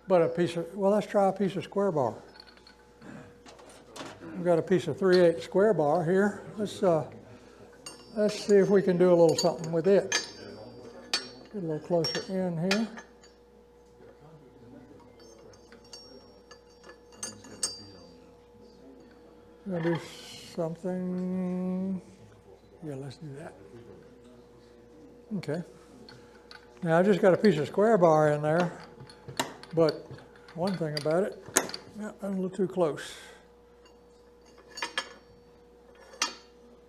But let's try a piece of square bar. We've got a piece of 3/8 square bar here. Let's see if we can do a little something with it. Get a little closer in here. I'm going to do something. Yeah, let's do that. Okay. Now I just got a piece of square bar in there, but one thing about it, I'm a little too close.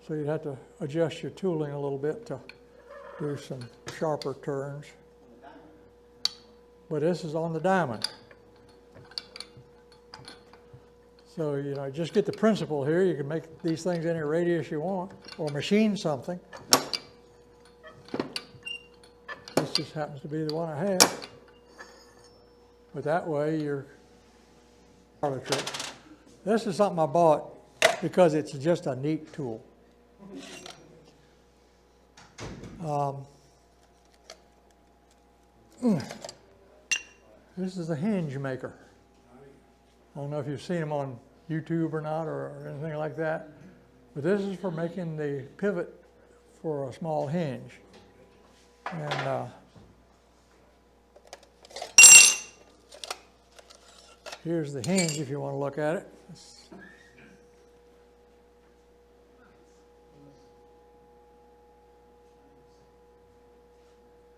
So you'd have to adjust your tooling a little bit to do some sharper turns. But this is on the diamond. So, you know, just get the principle here. You can make these things any radius you want or machine something. This just happens to be the one I have. But that way you're trick. This is something I bought because it's just a neat tool. This is a hinge maker. I don't know if you've seen them on YouTube or not or anything like that, but this is for making the pivot for a small hinge. And here's the hinge if you want to look at it.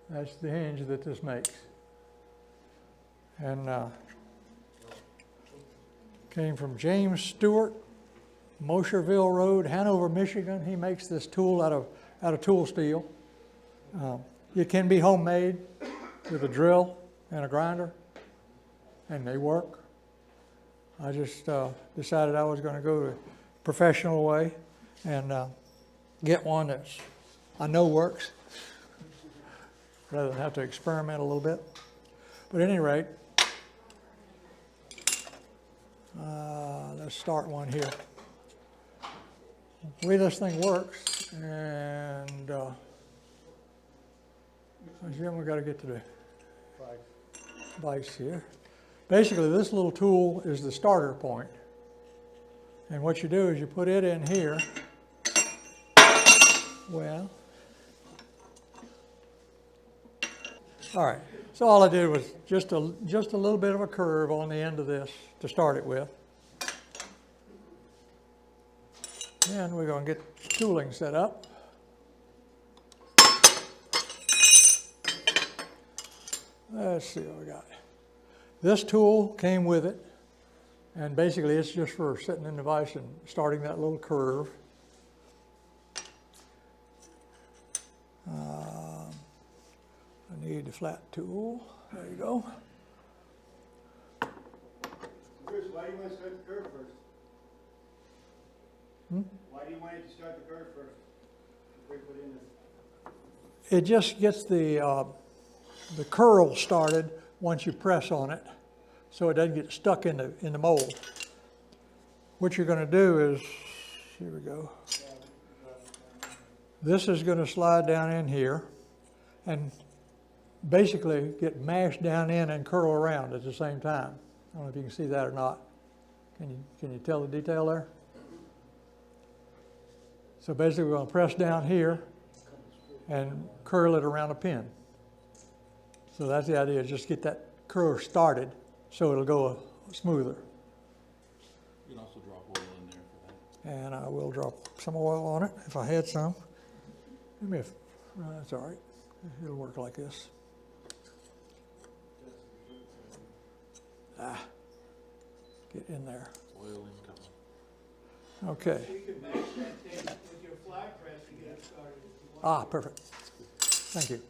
That's the hinge that this makes. And came from James Stewart, Mosherville Road, Hanover, Michigan. He makes this tool out of tool steel. It can be homemade with a drill and a grinder, and they work. I just decided I was going to go the professional way and get one that I know works, rather than have to experiment a little bit. But at any rate, let's start one here. The way this thing works, and Jim, we got to get to the vise here. Basically, this little tool is the starter point. And what you do is you put it in here. Well, all right. So all I did was just a little bit of a curve on the end of this to start it with. And we're going to get tooling set up. Let's see what we got. This tool came with it, and basically it's just for sitting in the vise and starting that little curve. I need the flat tool. There you go. Bruce, why do you want to start the curve first? Why do you want it to start the curve first? Before you put in the... It just gets the curl started once you press on it, so it doesn't get stuck in the mold. what you're going to do is, here we go. This is going to slide down in here and basically get mashed down in and curl around at the same time. I don't know if you can see that or not. Can you tell the detail there? So basically we're going to press down here and curl it around a pin. So that's the idea, just get that curl started so it'll go smoother. You can also drop oil in there for that. And I will drop some oil on it if I had some. Give me that's all right. It'll work like this. Get in there. Oil incoming. Okay. You can mash that thing with your fly press to get it started if you want. Perfect. Thank you.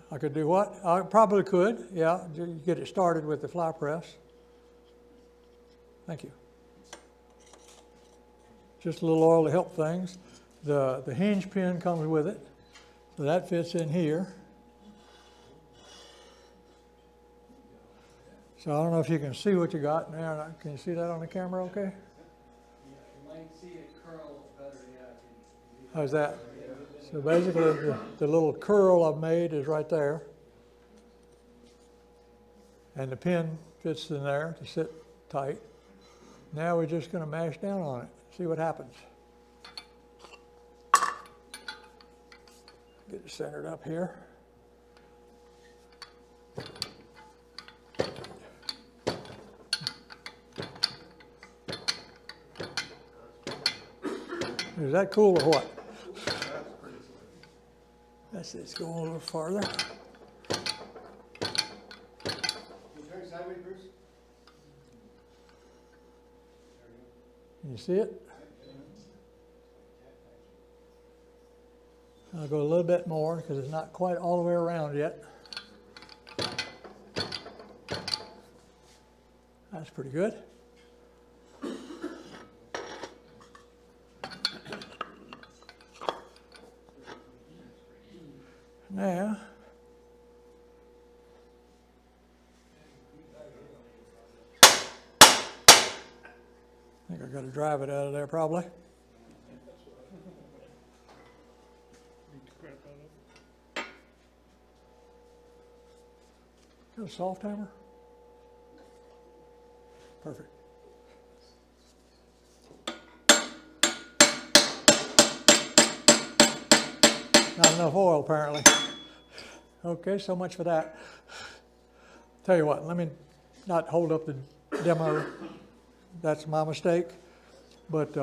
I could do what? I probably could, yeah. Get it started with the fly press. Thank you. Just a little oil to help things. The hinge pin comes with it, so that fits in here. So I don't know if you can see what you got there. Can you see that on the camera okay? You might see it curl better, yeah. How's that? So basically the little curl I've made is right there. And the pin fits in there to sit tight. Now we're just going to mash down on it, see what happens. Get it centered up here. Is that cool or what? Let's go a little farther. Can you turn sideways, Bruce? Can you see it? I'll go a little bit more because it's not quite all the way around yet. That's pretty good. Now, I think I've got to drive it out of there probably. Got a soft hammer? Perfect. Not enough oil, apparently. Okay, so much for that. Tell you what, let me not hold up the demo. That's my mistake. But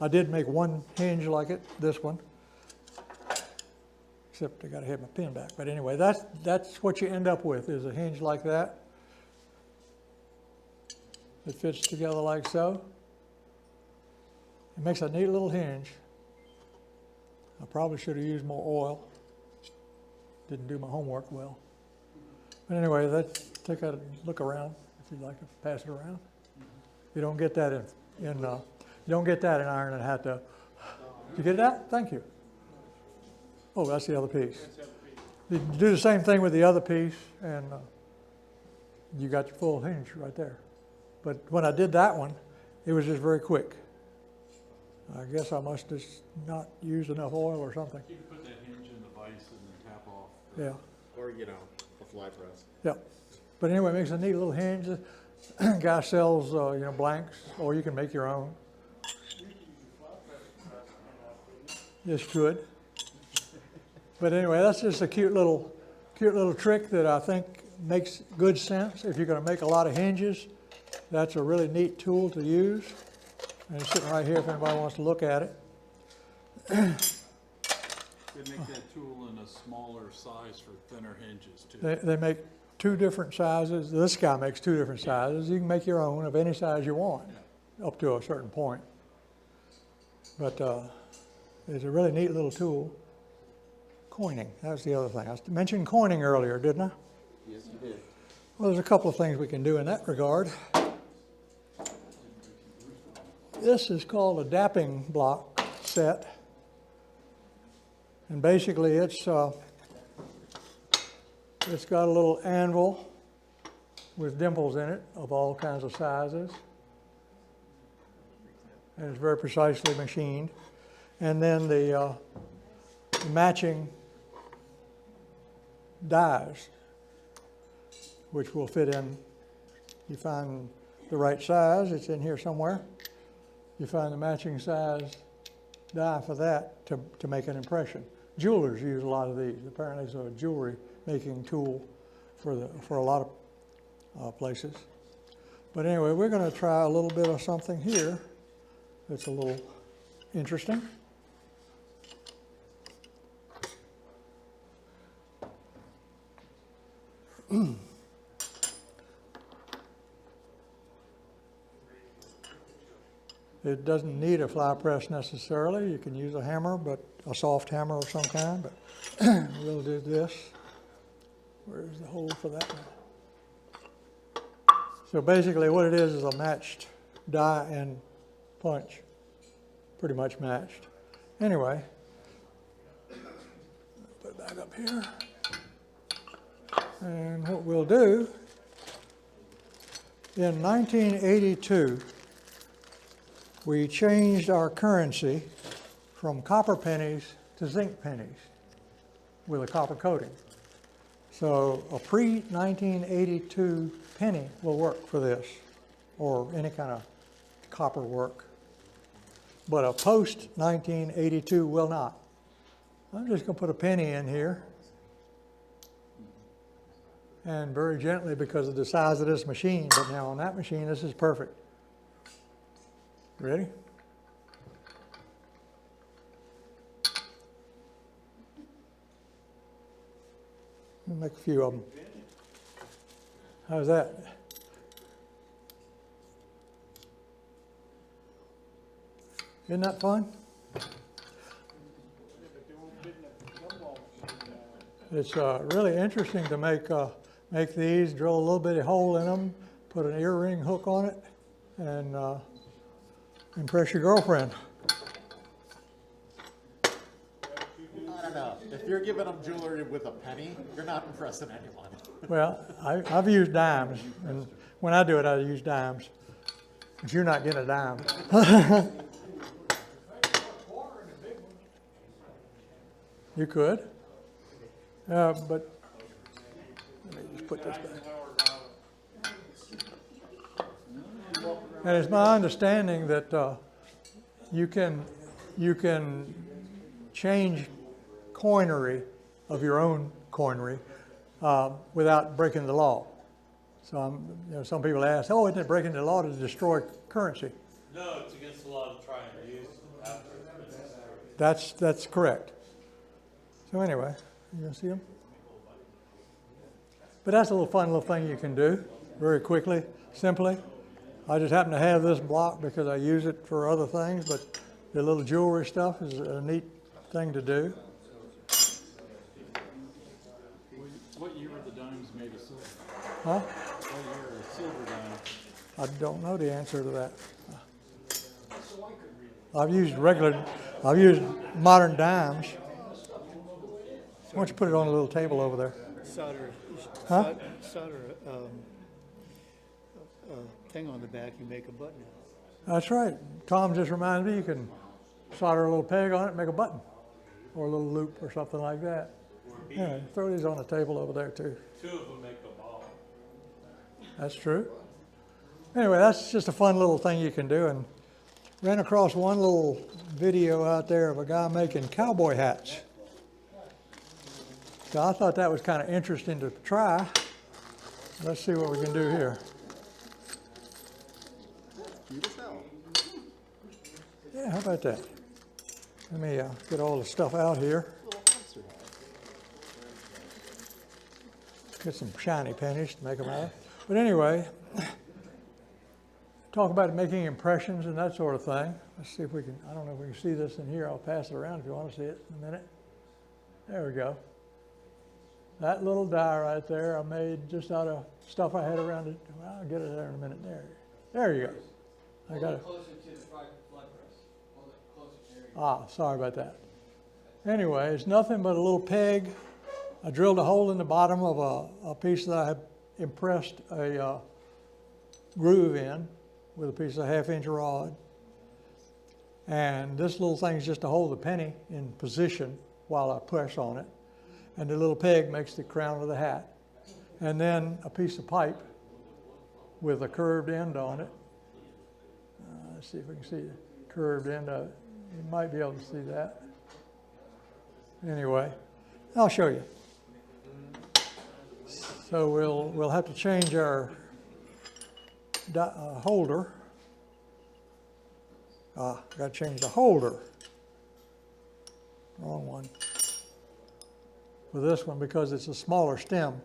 I did make one hinge like it, this one. Except I got to have my pin back. But anyway, that's what you end up with, is a hinge like that. It fits together like so. It makes a neat little hinge. I probably should have used more oil. Didn't do my homework well. But anyway, take a look around if you'd like to pass it around. You don't get that in iron and hat though. Did you get that? Thank you. Oh, that's the other piece. You do the same thing with the other piece, and you got your full hinge right there. But when I did that one, it was just very quick. I guess I must have not used enough oil or something. You can put that hinge in the vise and then tap off. Yeah. Or, a fly press. Yeah. But anyway, it makes a neat little hinge. Guy sells, blanks, or you can make your own. Yes, you could. But anyway, that's just a cute little trick that I think makes good sense. If you're going to make a lot of hinges, that's a really neat tool to use. And it's sitting right here if anybody wants to look at it. They make that tool in a smaller size for thinner hinges too. They make two different sizes. This guy makes two different sizes. You can make your own of any size you want, up to a certain point. But it's a really neat little tool. Coining, that was the other thing. I mentioned coining earlier, didn't I? Yes, you did. Well, there's a couple of things we can do in that regard. This is called a dapping block set. And basically it's got a little anvil with dimples in it of all kinds of sizes. And it's very precisely machined. And then the matching dies, which will fit in. You find the right size, it's in here somewhere. You find the matching size die for that to make an impression. Jewelers use a lot of these. Apparently it's a jewelry making tool for a lot of places. But anyway, we're going to try a little bit of something here that's a little interesting. It doesn't need a fly press necessarily. You can use a hammer, but a soft hammer of some kind. But we'll do this. Where's the hole for that one? So basically what it is a matched die and punch. Pretty much matched. Anyway, put it back up here. And what we'll do, in 1982, we changed our currency from copper pennies to zinc pennies with a copper coating. So a pre-1982 penny will work for this, or any kind of copper work. But a post-1982 will not. I'm just going to put a penny in here. And very gently, because of the size of this machine, but now on that machine, this is perfect. Ready? We'll make a few of them. How's that? Isn't that fun? It's really interesting to make these, drill a little bitty hole in them, put an earring hook on it, and impress your girlfriend. I don't know. If you're giving them jewelry with a penny, you're not impressing anyone. Well, I've used dimes, and when I do it, I use dimes. But you're not getting a dime. You could, but let me just put this back. And it's my understanding that you can change coinery of your own coinery without breaking the law. So some people ask, "Oh, isn't it breaking the law to destroy currency?" No, it's against the law to try and use after it's necessary. That's correct. So anyway, you gonna see them? But that's a little fun little thing you can do very quickly, simply. I just happen to have this block because I use it for other things, but the little jewelry stuff is a neat thing to do. What year were the dimes made of silver? Huh? What year are silver dimes? I don't know the answer to that. I've used modern dimes. Why don't you put it on a little table over there? Solder, Huh? solder thing on the back, you make a button. That's right. Tom just reminded me you can solder a little peg on it and make a button or a little loop or something like that. Yeah, throw these on the table over there too. Two of them make a ball. That's true. Anyway, that's just a fun little thing you can do. And ran across one little video out there of a guy making cowboy hats. So I thought that was kind of interesting to try. Let's see what we can do here. Yeah, how about that? Let me get all the stuff out here. Get some shiny pennies to make them out. But anyway, talk about making impressions and that sort of thing. Let's see if we can, I don't know if we can see this in here. I'll pass it around if you want to see it in a minute. There we go. That little die right there I made just out of stuff I had around it. Well, I'll get it there in a minute. There you go. I got it. Closer to the fly press. Hold it closer to area. Sorry about that. Anyway, it's nothing but a little peg. I drilled a hole in the bottom of a piece that I had impressed a groove in with a piece of 1/2-inch rod. And this little thing is just to hold the penny in position while I press on it. And the little peg makes the crown of the hat. And then a piece of pipe with a curved end on it. Let's see if we can see the curved end of it. You might be able to see that. Anyway, I'll show you. So we'll have to change our holder. Got to change the holder. Wrong one. For this one because it's a smaller stem.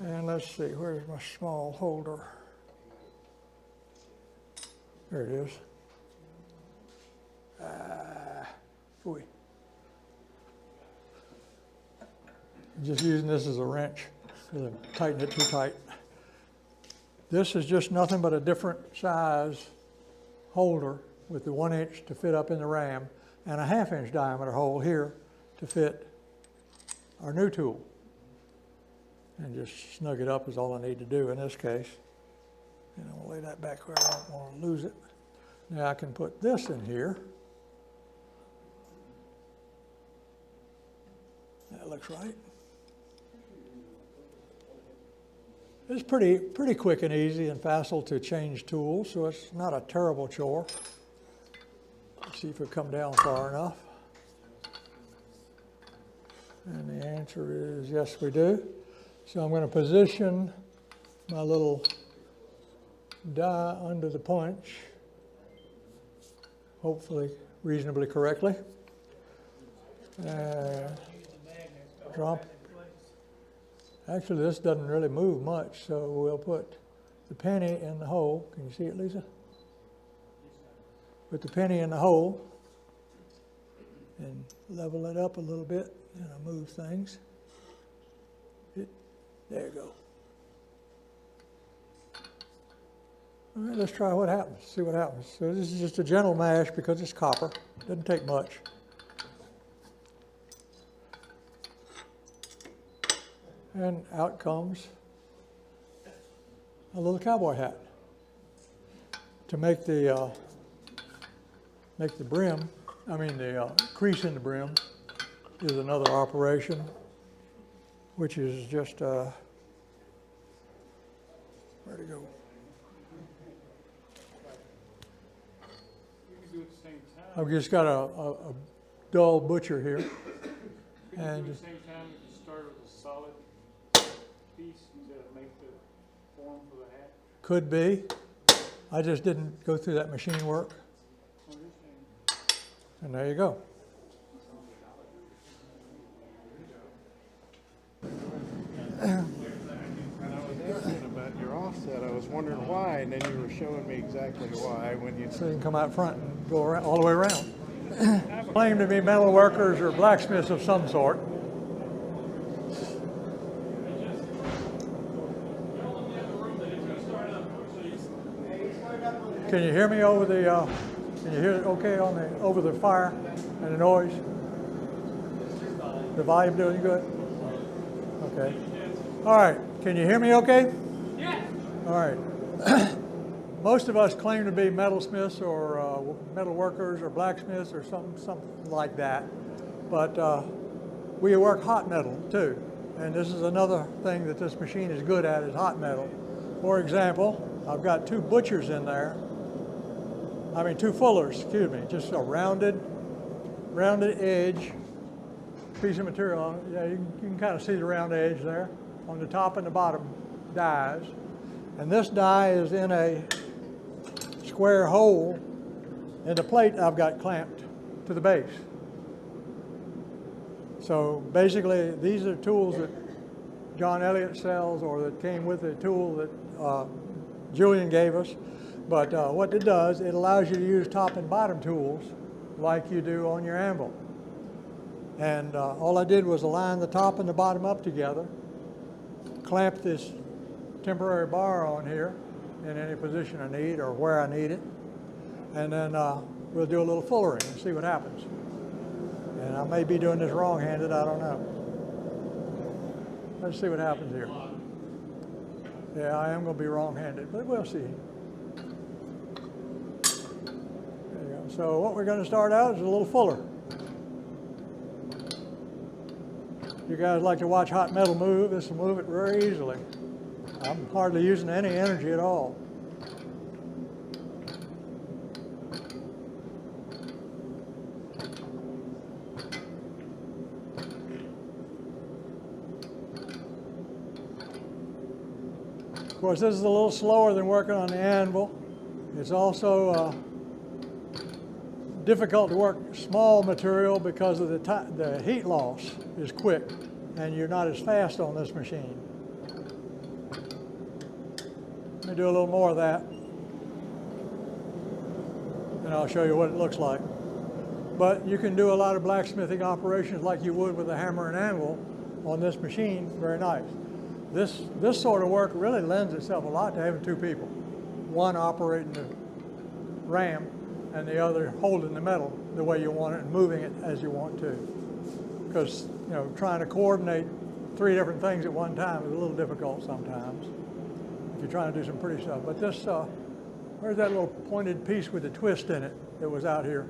And let's see, where's my small holder? There it is. Boy. Just using this as a wrench because I tightened it too tight. This is just nothing but a different size holder with the 1-inch to fit up in the ram and a 1/2-inch diameter hole here to fit our new tool. And just snug it up is all I need to do in this case. And I'll lay that back where I don't want to lose it. Now I can put this in here. That looks right. It's pretty quick and easy and facile to change tools, so it's not a terrible chore. Let's see if we come down far enough. And the answer is yes, we do. So I'm going to position my little die under the punch, hopefully reasonably correctly. Drop. Actually, this doesn't really move much, so we'll put the penny in the hole. Can you see it, Lisa? Put the penny in the hole and level it up a little bit, and I'll move things. There you go. All right, let's try what happens, see what happens. So this is just a gentle mash because it's copper. Doesn't take much. And out comes a little cowboy hat. To make the brim, the crease in the brim is another operation, which is just, where'd it go? You can do it at the same time. I've just got a dull butcher here. You can And do it at just, the same time if you start with a solid piece to make the form for the hat. could be. I just didn't go through that machine work. And there you go. And I was asking about your offset. I was wondering why, and then you were showing me exactly why when you. So you can come out front and go around, all the way around. Claim to be metal workers or blacksmiths of some sort. Can you hear me over the, can you hear it okay on the, over the fire and the noise? The volume doing good? Okay. All right, can you hear me okay? Yeah. All right. Most of us claim to be metalsmiths or metal workers or blacksmiths or something like that. But we work hot metal too. And this is another thing that this machine is good at, is hot metal. For example, I've got two butchers in there. Two fullers, excuse me, just a rounded edge piece of material on it. Yeah, you can kind of see the round edge there on the top and the bottom dies. And this die is in a square hole in the plate I've got clamped to the base. So basically, these are tools that John Elliott sells or that came with the tool that Julian gave us. But what it does, it allows you to use top and bottom tools like you do on your anvil. And all I did was align the top and the bottom up together, clamp this temporary bar on here in any position I need or where I need it, and then we'll do a little fullering and see what happens. And I may be doing this wrong-handed, I don't know. Let's see what happens here. Yeah, I am going to be wrong-handed, but we'll see. There you go. So what we're going to start out is a little fuller. You guys like to watch hot metal move, this will move it very easily. I'm hardly using any energy at all. Of course, this is a little slower than working on the anvil. It's also difficult to work small material because of the heat loss is quick, and you're not as fast on this machine. Let me do a little more of that, and I'll show you what it looks like. But you can do a lot of blacksmithing operations like you would with a hammer and anvil on this machine very nice. This sort of work really lends itself a lot to having two people, one operating the ram and the other holding the metal the way you want it and moving it as you want to. Because, you know, trying to coordinate 3 different things at one time is a little difficult sometimes if you're trying to do some pretty stuff. But this, where's that little pointed piece with the twist in it that was out here?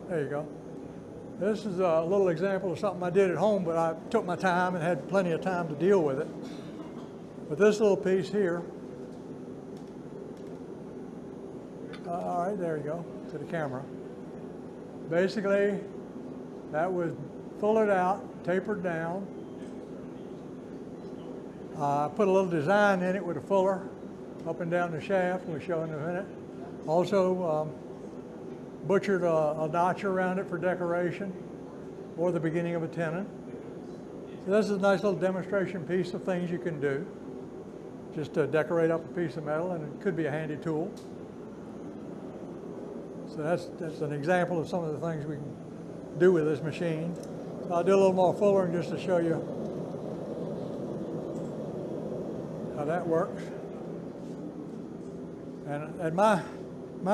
There you go. This is a little example of something I did at home, but I took my time and had plenty of time to deal with it. But this little piece here, all right, there you go, to the camera. Basically, that was fullered out, tapered down. I put a little design in it with a fuller up and down the shaft, we'll show in a minute. Also, butchered a notch around it for decoration or the beginning of a tenon. So this is a nice little demonstration piece of things you can do just to decorate up a piece of metal, and it could be a handy tool. So that's an example of some of the things we can do with this machine. So I'll do a little more fullering just to show you how that works. And at my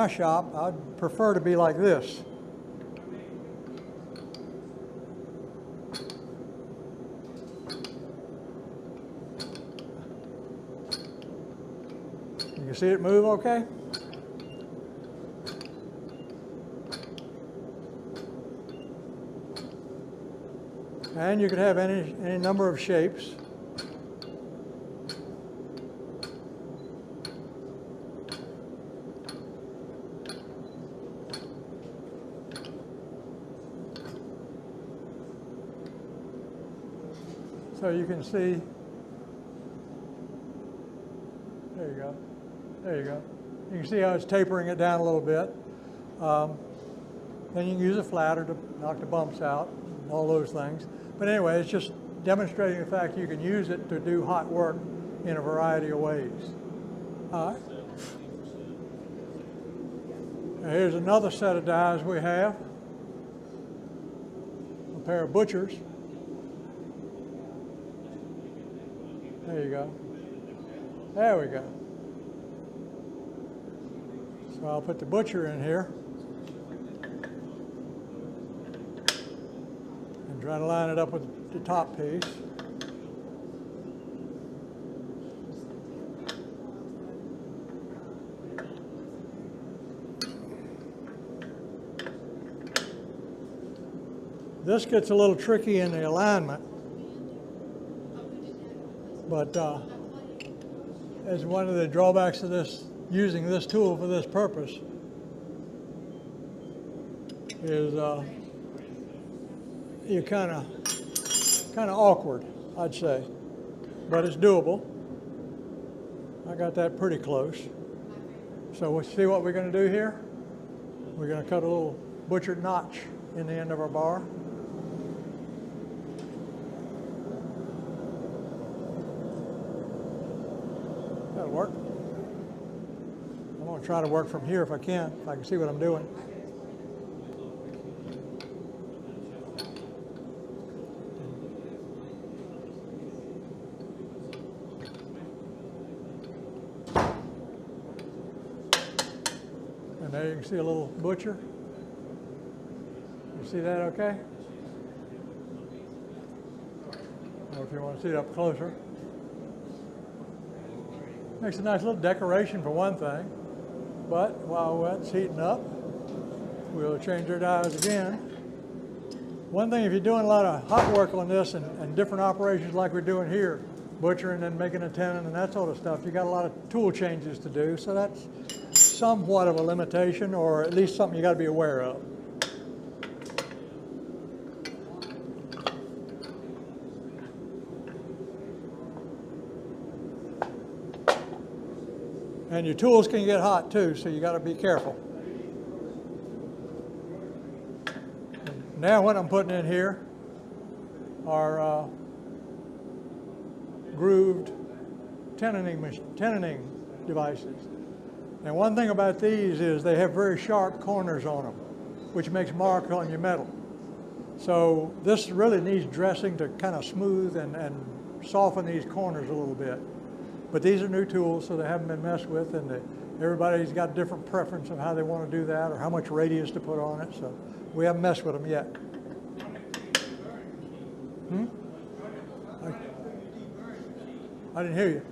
shop, I'd prefer to be like this. You can see it move okay? And you could have any number of shapes. So you can see, there you go, there you go. You can see how it's tapering it down a little bit. Then you can use a flatter to knock the bumps out, all those things. But anyway, it's just demonstrating the fact you can use it to do hot work in a variety of ways. All right. Now here's another set of dies we have. A pair of butchers. There you go. There we go. So I'll put the butcher in here and try to line it up with the top piece. This gets a little tricky in the alignment, but as one of the drawbacks of this, using this tool for this purpose, is you're kind of awkward, I'd say, but it's doable. I got that pretty close. So we'll see what we're going to do here. We're going to cut a little butchered notch in the end of our bar. That'll work. I'm going to try to work from here if I can see what I'm doing. And there you can see a little butcher. You see that okay? Or if you want to see it up closer. Makes a nice little decoration for one thing. But while that's heating up, we'll change our dials again. One thing, if you're doing a lot of hot work on this and different operations like we're doing here, butchering and making a tenon and that sort of stuff, you got a lot of tool changes to do, so that's somewhat of a limitation, or at least something you got to be aware of. And your tools can get hot too, so you got to be careful. Now what I'm putting in here are grooved tenoning devices. And one thing about these is they have very sharp corners on them, which makes marks on your metal. So this really needs dressing to kind of smooth and soften these corners a little bit. But these are new tools, so they haven't been messed with, and everybody's got a different preference of how they want to do that or how much radius to put on it. So we haven't messed with them yet. I didn't hear you.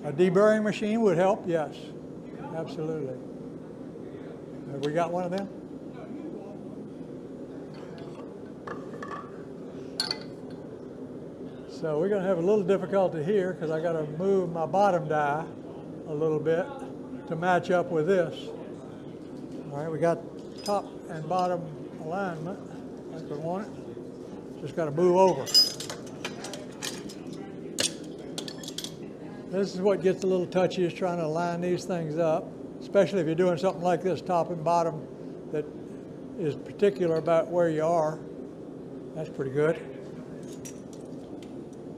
A deburring machine would help, yes, absolutely. Have we got one of them? So we're going to have a little difficulty here because I got to move my bottom die a little bit to match up with this. All right, we got top and bottom alignment like we want it. Just got to move over. This is what gets a little touchy, is trying to line these things up, especially if you're doing something like this, top and bottom, that is particular about where you are. That's pretty good.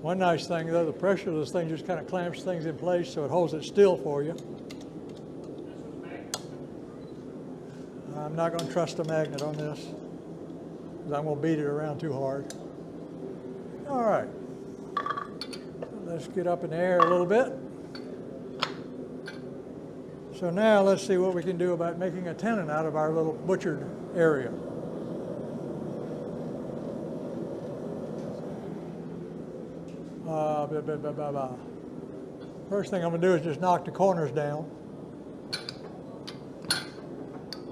One nice thing, though, the pressure of this thing just kind of clamps things in place so it holds it still for you. I'm not going to trust a magnet on this because I'm going to beat it around too hard. All right. Let's get up in the air a little bit. So now let's see what we can do about making a tenon out of our little butchered area. First thing I'm going to do is just knock the corners down.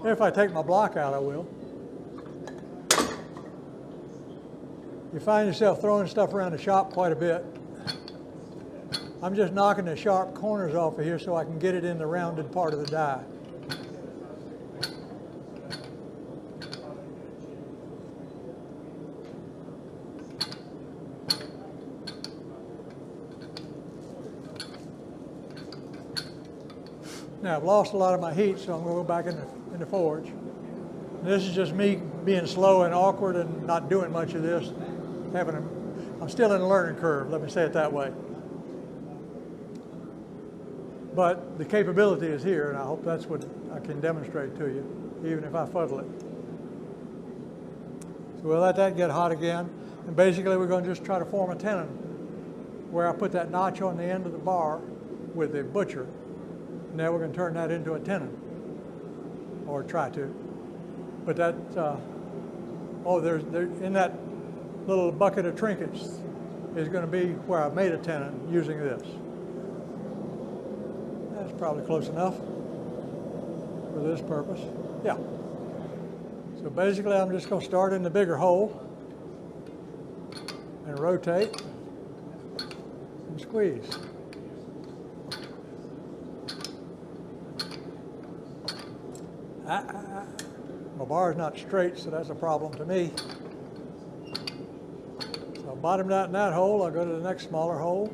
If I take my block out, I will. You find yourself throwing stuff around the shop quite a bit. I'm just knocking the sharp corners off of here so I can get it in the rounded part of the die. Now I've lost a lot of my heat, so I'm going to go back in the forge. And this is just me being slow and awkward and not doing much of this. I'm still in a learning curve, let me say it that way. But the capability is here, and I hope that's what I can demonstrate to you, even if I fuddle it. So we'll let that get hot again. And basically we're going to just try to form a tenon where I put that notch on the end of the bar with the butcher. Now we're going to turn that into a tenon, or try to. But that, there's in that little bucket of trinkets is going to be where I made a tenon using this. That's probably close enough for this purpose. Yeah. So basically I'm just going to start in the bigger hole and rotate and squeeze. My bar is not straight, so that's a problem to me. So I bottomed out in that hole. I'll go to the next smaller hole,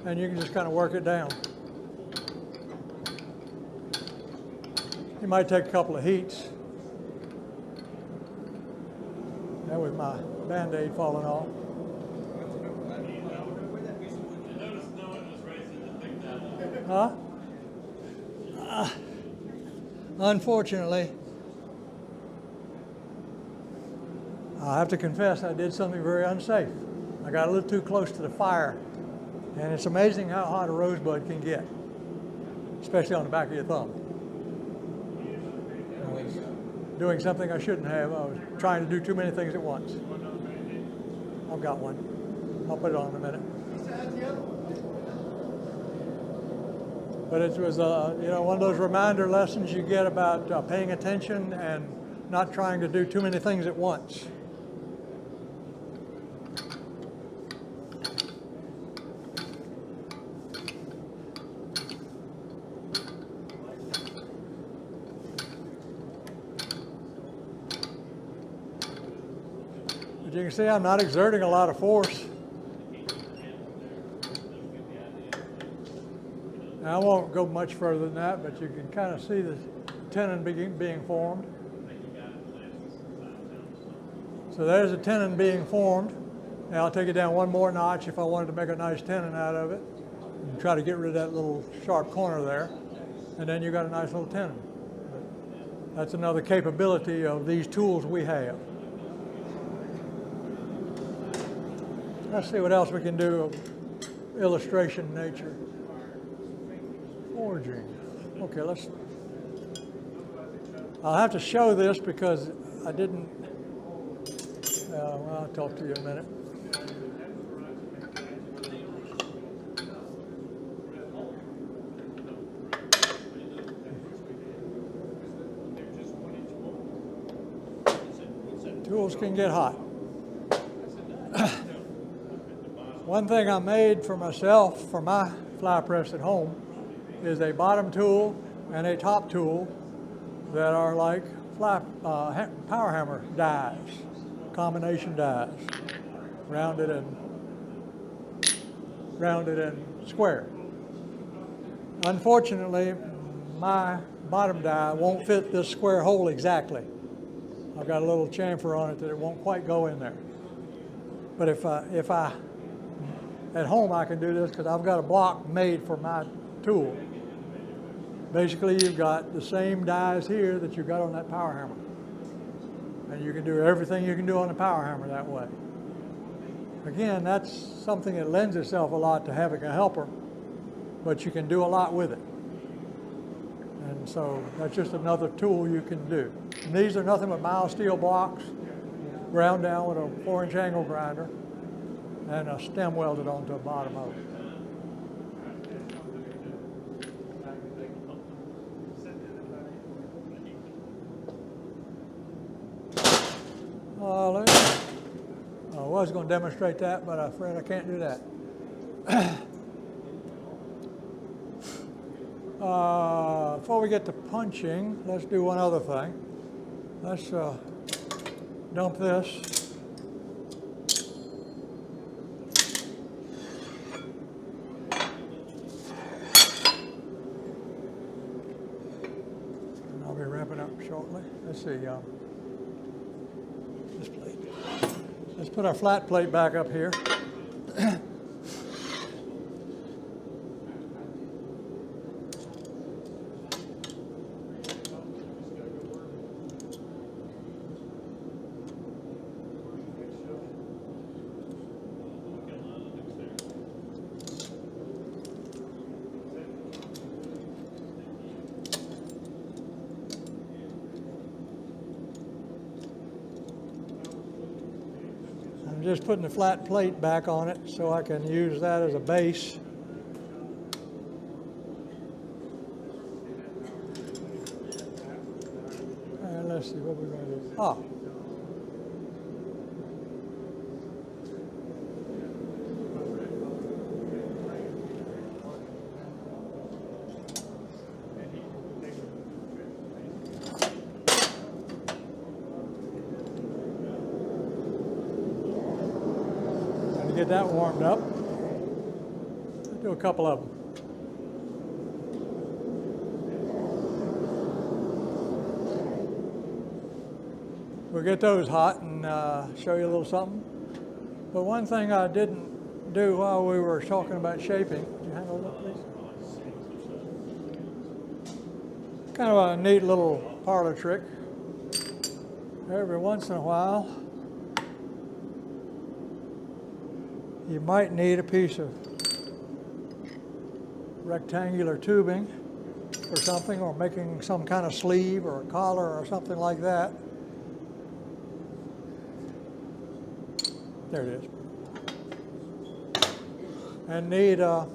and you can just kind of work it down. You might take a couple of heats. That was my Band-Aid falling off. Huh? Unfortunately, I have to confess I did something very unsafe. I got a little too close to the fire, and it's amazing how hot a rosebud can get, especially on the back of your thumb. doing something I shouldn't have. I was trying to do too many things at once. I've got one. I'll put it on in a minute. But it was, you know, one of those reminder lessons you get about paying attention and not trying to do too many things at once. But you can see I'm not exerting a lot of force. Now, I won't go much further than that, but you can kind of see the tenon being formed. So there's a tenon being formed. Now I'll take it down one more notch if I wanted to make a nice tenon out of it. And try to get rid of that little sharp corner there. And then you got a nice little tenon. That's another capability of these tools we have. Let's see what else we can do of illustration nature. Forging. Okay, I'll have to show this because I didn't, well, I'll talk to you in a minute. Tools can get hot. One thing I made for myself for my fly press at home is a bottom tool and a top tool that are like power hammer dies, combination dies, rounded and square. Unfortunately, my bottom die won't fit this square hole exactly. I've got a little chamfer on it that it won't quite go in there. But if I at home I can do this because I've got a block made for my tool. Basically, you've got the same dies here that you've got on that power hammer. And you can do everything you can do on the power hammer that way. Again, that's something that lends itself a lot to having a helper, but you can do a lot with it. And so that's just another tool you can do. And these are nothing but mild steel blocks, ground down with a 4-inch angle grinder, and a stem welded onto the bottom of it. I was going to demonstrate that, but I'm afraid I can't do that. Before we get to punching, let's do one other thing. Let's dump this. And I'll be wrapping up shortly. Let's see. This plate. Let's put our flat plate back up here. I'm just putting the flat plate back on it so I can use that as a base. And let's see what we're going to do. Get that warmed up. Let's do a couple of them. We'll get those hot and show you a little something. But one thing I didn't do while we were talking about shaping, can you handle that, please? Kind of a neat little parlor trick. Every once in a while, you might need a piece of rectangular tubing or something, or making some kind of sleeve or a collar or something like that. There it is. And need a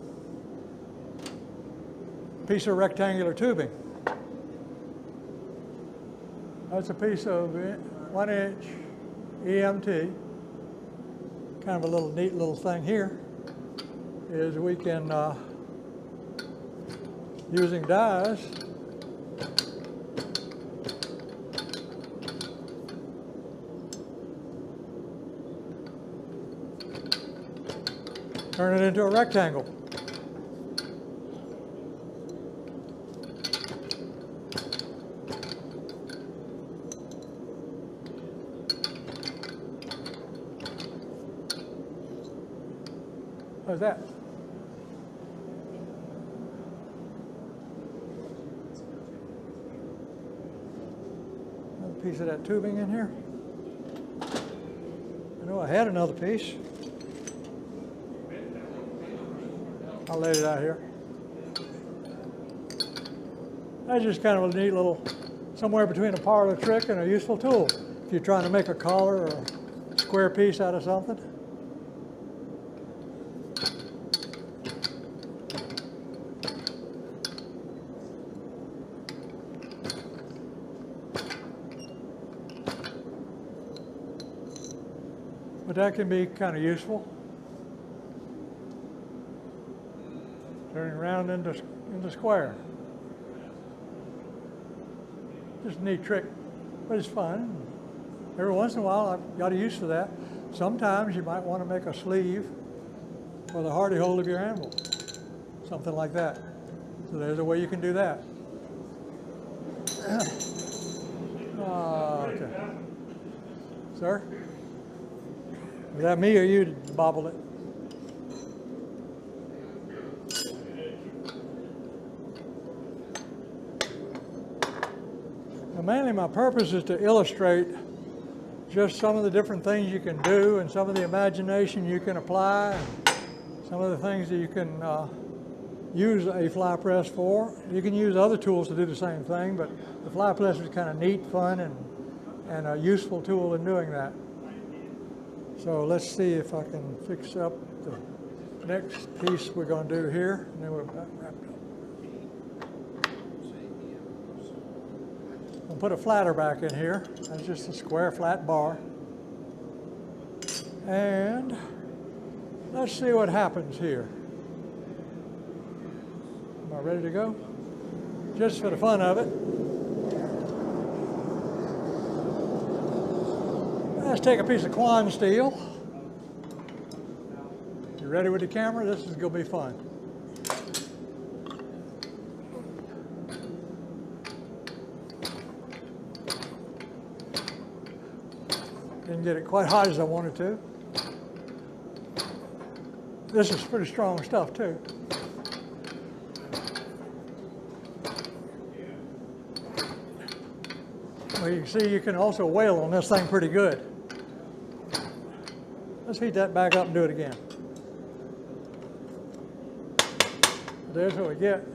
piece of rectangular tubing. That's a piece of 1-inch EMT. Kind of a little neat little thing here is we can, using dies, turn it into a rectangle. How's that? Another piece of that tubing in here. I know I had another piece. I'll lay it out here. That's just kind of a neat little, somewhere between a parlor trick and a useful tool. If you're trying to make a collar or a square piece out of something. But that can be kind of useful. Turning around into square. Just a neat trick, but it's fun. Every once in a while, I've got used to that. Sometimes you might want to make a sleeve for the hardy hold of your anvil, something like that. So there's a way you can do that. Okay. Sir? Was that me or you that bobbled it? Now, mainly my purpose is to illustrate just some of the different things you can do and some of the imagination you can apply, and some of the things that you can use a fly press for. You can use other tools to do the same thing, but the fly press is kind of neat, fun, and a useful tool in doing that. So let's see if I can fix up the next piece we're going to do here, and then we're about wrapped up. I'll put a flatter back in here. That's just a square flat bar. And let's see what happens here. Am I ready to go? Just for the fun of it. Let's take a piece of Quan steel. You ready with the camera? This is going to be fun. Didn't get it quite hot as I wanted to. This is pretty strong stuff too. Well, you can see you can also wail on this thing pretty good. Let's heat that back up and do it again. There's what we get.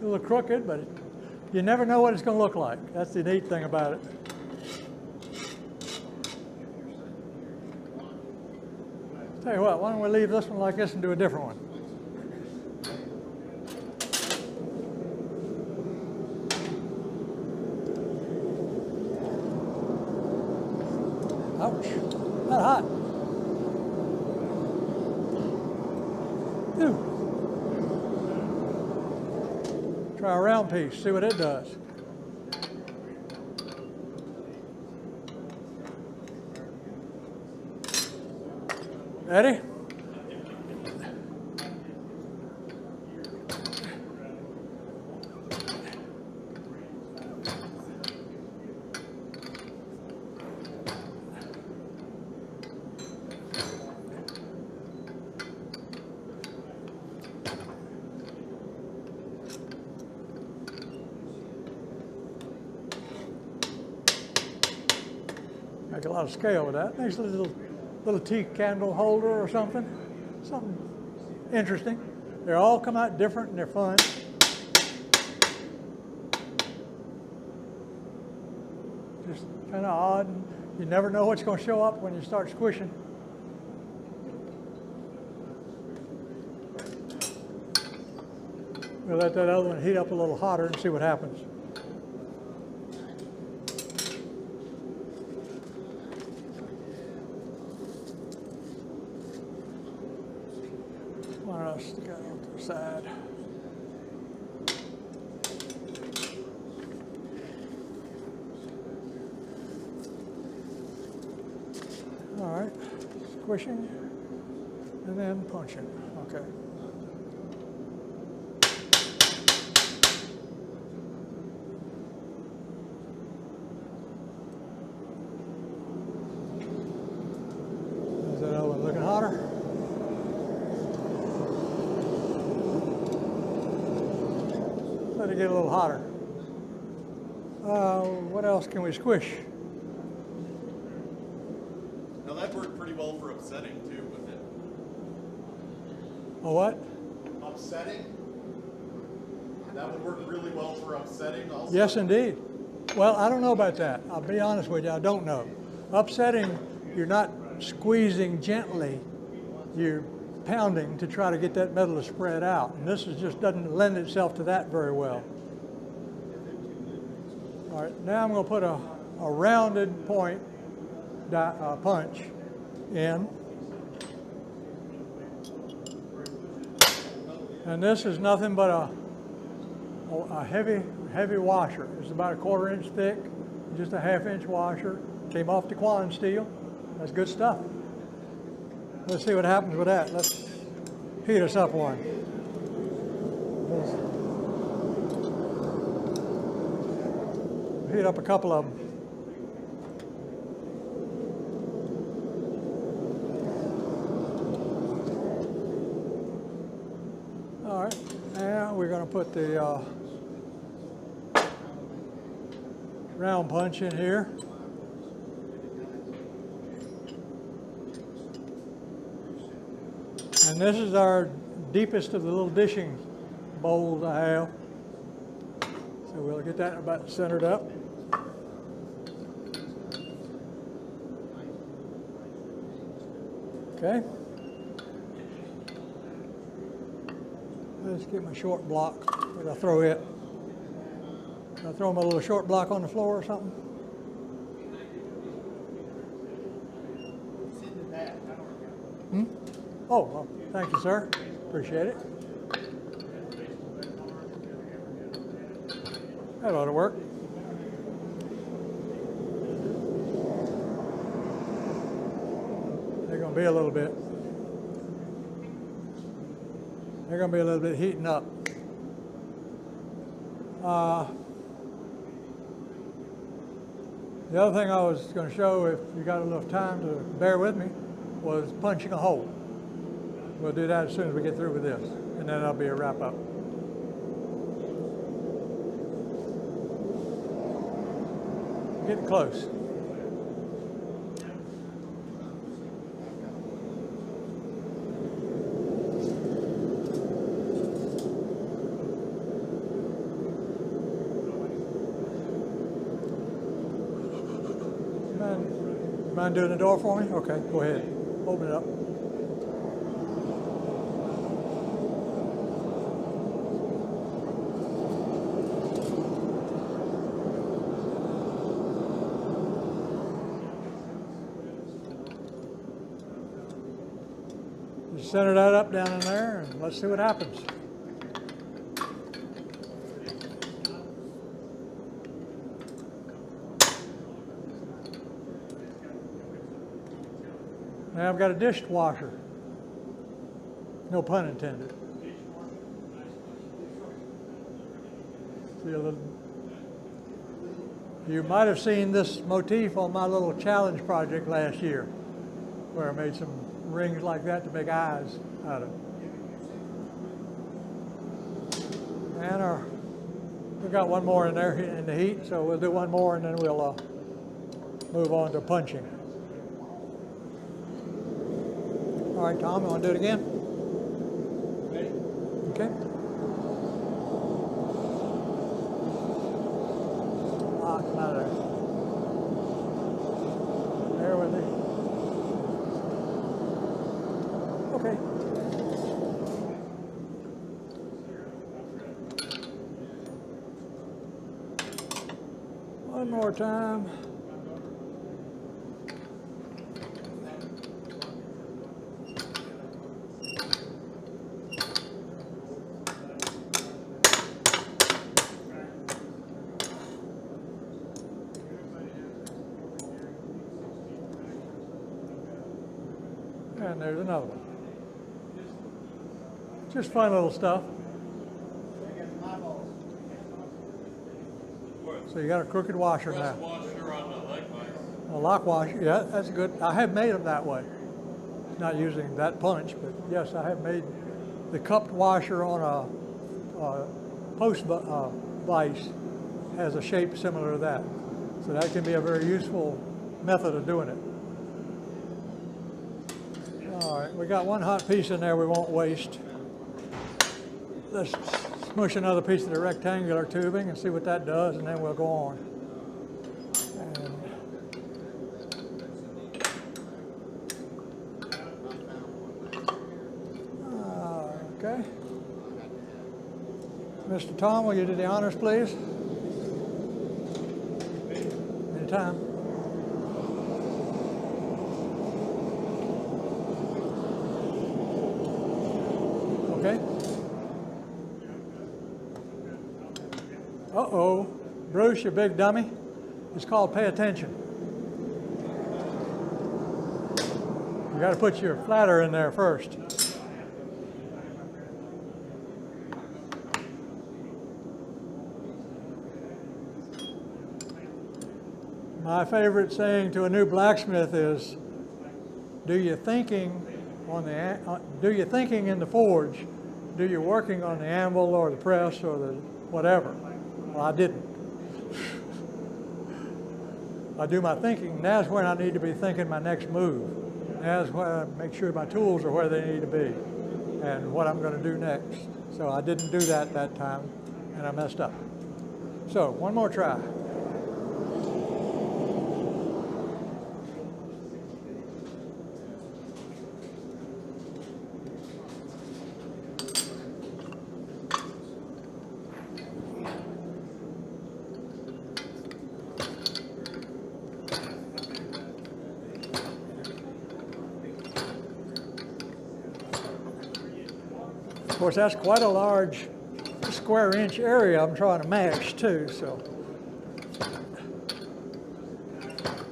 A little crooked, but you never know what it's going to look like. That's the neat thing about it. Tell you what, why don't we leave this one like this and do a different one? Ouch, not hot. Ew. Try a round piece, see what it does. Ready? Make a lot of scale with that. Nice little tea candle holder or something. something interesting. They all come out different and they're fun. Just kind of odd. You never know what's going to show up when you start squishing. We'll let that other one heat up a little hotter and see what happens. What else stick out on the side? All right, squishing and then punching. Okay. Is that other one looking hotter? Let it get a little hotter. What else can we squish? Now that worked pretty well for upsetting too, wouldn't it? Oh, what? Upsetting? That would work really well for upsetting also? Yes, indeed. Well, I don't know about that. I'll be honest with you, I don't know. Upsetting, you're not squeezing gently, you're pounding to try to get that metal to spread out. And this just doesn't lend itself to that very well. All right, now I'm going to put a rounded point punch in. And this is nothing but a heavy washer. It's about a 1/4 inch thick, just a 1/2 inch washer. Came off the Quan steel. That's good stuff. Let's see what happens with that. Let's heat us up one. Heat up a couple of them. All right, now we're going to put the round punch in here. And this is our deepest of the little dishing bowls I have. So we'll get that about centered up. Okay. Let's get my short block. Where did I throw it? Did I throw my little short block on the floor or something? Hmm? Oh, well, thank you, sir. Appreciate it. That ought to work. They're going to be a little bit. They're going to be a little bit heating up. The other thing I was going to show, if you got enough time to bear with me, was punching a hole. We'll do that as soon as we get through with this, and then that'll be a wrap up. Getting close. Mind doing the door for me? Okay, go ahead. Open it up. Just center that up down in there and let's see what happens. Now I've got a dishwasher. No pun intended. See a little. You might have seen this motif on my little challenge project last year, where I made some rings like that to make eyes out of. And we've got one more in there in the heat, so we'll do one more and then we'll move on to punching. All All right, Tom, you want to do it again? Ready? Okay. Come out of there. Bear with me. Okay. One more time. And there's another one. Just fun little stuff. So you got a crooked washer now. Press washer on the leg vise. A lock washer, yeah, that's good. I have made them that way. Not using that punch, but yes, I have made the cupped washer on a post vise has a shape similar to that. So that can be a very useful method of doing it. All right, we got one hot piece in there we won't waste. Let's smush another piece of the rectangular tubing and see what that does, and then we'll go on. Okay. Mr. Tom, will you do the honors, please? Anytime. Okay. Uh-oh. Bruce, you big dummy. It's called pay attention. You got to put your flatter in there first. My favorite saying to a new blacksmith is, do your thinking in the forge, do your working on the anvil or the press or the whatever. Well, I didn't. I do my thinking. That's when I need to be thinking my next move. That's when I make sure my tools are where they need to be and what I'm going to do next. So I didn't do that time, and I messed up. So one more try. Of course, that's quite a large square inch area I'm trying to mash too, so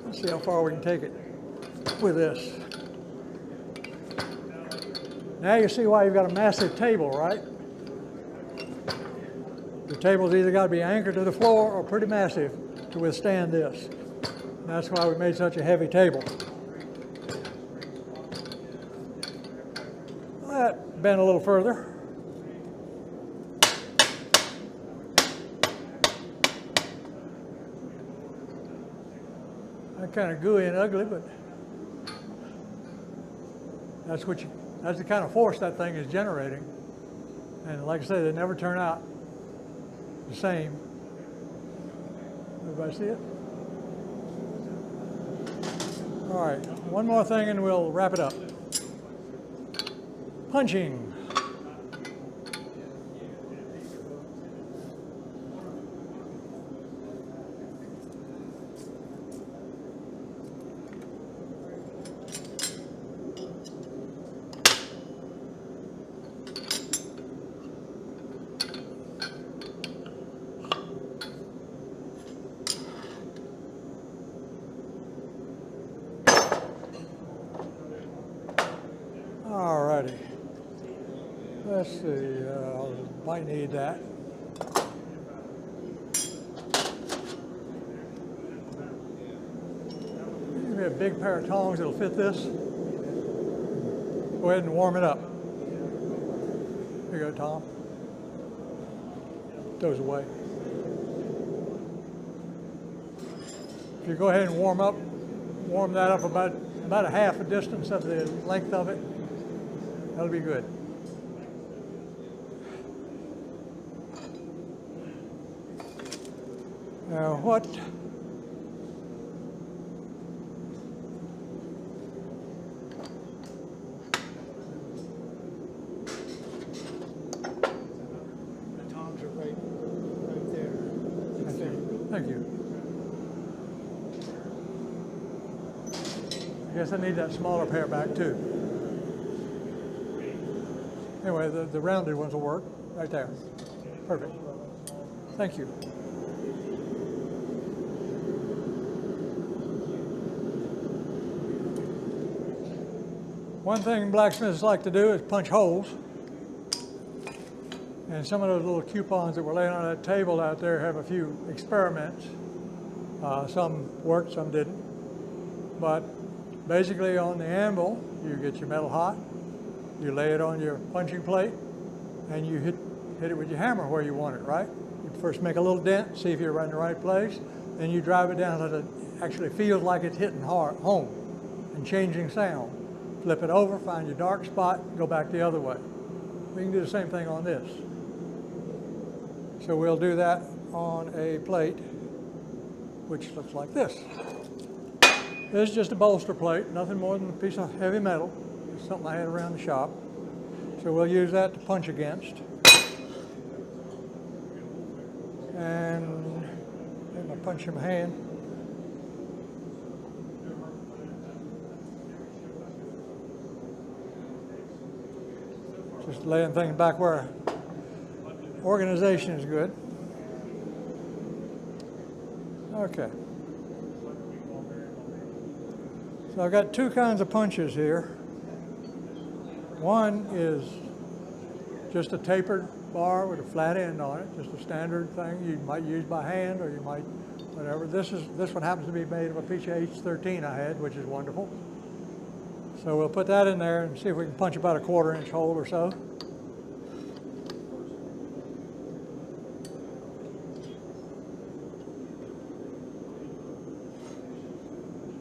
let's see how far we can take it with this. Now you see why you've got a massive table, right? The table's either got to be anchored to the floor or pretty massive to withstand this. And that's why we made such a heavy table. That bent a little further. Kind of gooey and ugly, but that's the kind of force that thing is generating. And like I said, they never turn out the same. Everybody see it? All right, one more thing and we'll wrap it up. Punching. Alrighty. Let's see, might need that. Give me a big pair of tongs that'll fit this. Go ahead and warm it up. Here you go, Tom. Those away. If you go ahead and warm that up about a half a distance of the length of it, That'll be good. Now what? The tongs are right there. Thank you. I guess I need that smaller pair back too. Anyway, the rounded ones will work right there. Perfect. Thank you. One thing blacksmiths like to do is punch holes. And some of those little coupons that were laying on that table out there have a few experiments. Some worked, some didn't. But basically on the anvil, you get your metal hot, you lay it on your punching plate, and you hit it with your hammer where you want it, right? You first make a little dent, see if you're in the right place, then you drive it down so that it actually feels like it's hitting home and changing sound. Flip it over, find your dark spot, go back the other way. We can do the same thing on this. So we'll do that on a plate, which looks like this. This is just a bolster plate, nothing more than a piece of heavy metal. It's something I had around the shop. So we'll use that to punch against. And I punch in my hand. Just laying things back where organization is good. Okay. So I've got two kinds of punches here. One is just a tapered bar with a flat end on it, just a standard thing you might use by hand or you might whatever. This one happens to be made of a piece of H13 I had, which is wonderful. So we'll put that in there and see if we can punch about a 1/4 inch hole or so.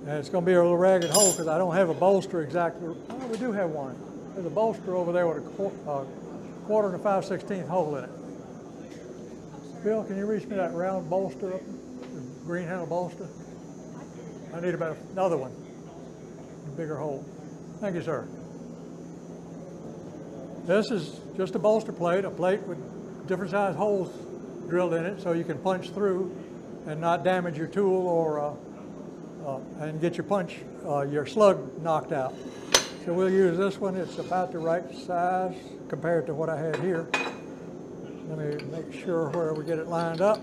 And it's going to be a little ragged hole because I don't have a bolster exactly. Oh, we do have one. There's a bolster over there with a 1/4 and a 5/16 hole in it. Bill, can you reach me that round bolster up, the green handle bolster? I need about another one, a bigger hole. Thank you, sir. This is just a bolster plate, a plate with different size holes drilled in it so you can punch through and not damage your tool or and get your slug knocked out. So we'll use this one. It's about the right size compared to what I had here. Let me make sure where we get it lined up.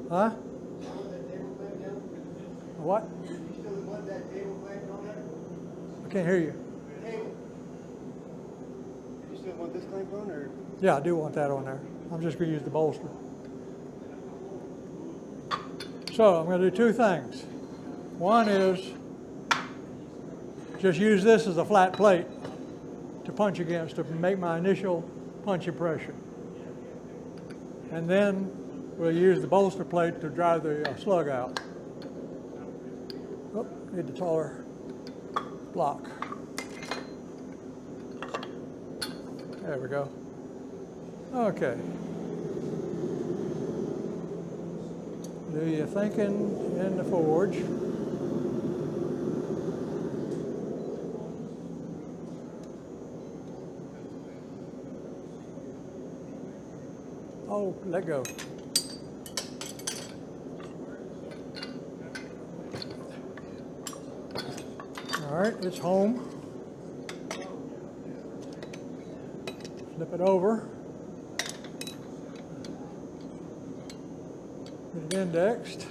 Huh? What? I can't hear you. You still want this clamp on, or? Yeah, I do want that on there. I'm just going to use the bolster. So I'm going to do two things. One is just use this as a flat plate to punch against to make my initial punch impression. And then we'll use the bolster plate to drive the slug out. Oh, need the taller block. There we go. Okay. Do your thinking in the forge. Oh, let go. All right, it's home. Flip it over. Get it indexed.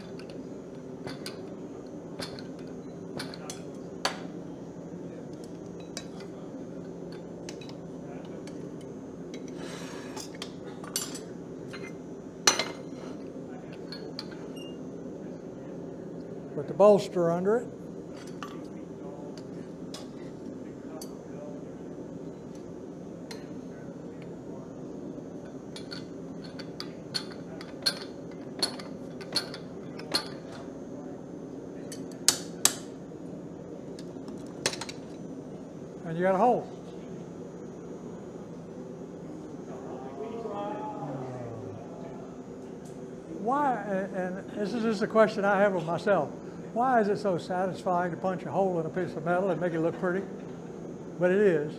Put the bolster under it. And you got a hole. Why, and this is just a question I have of myself, why is it so satisfying to punch a hole in a piece of metal and make it look pretty? But it is.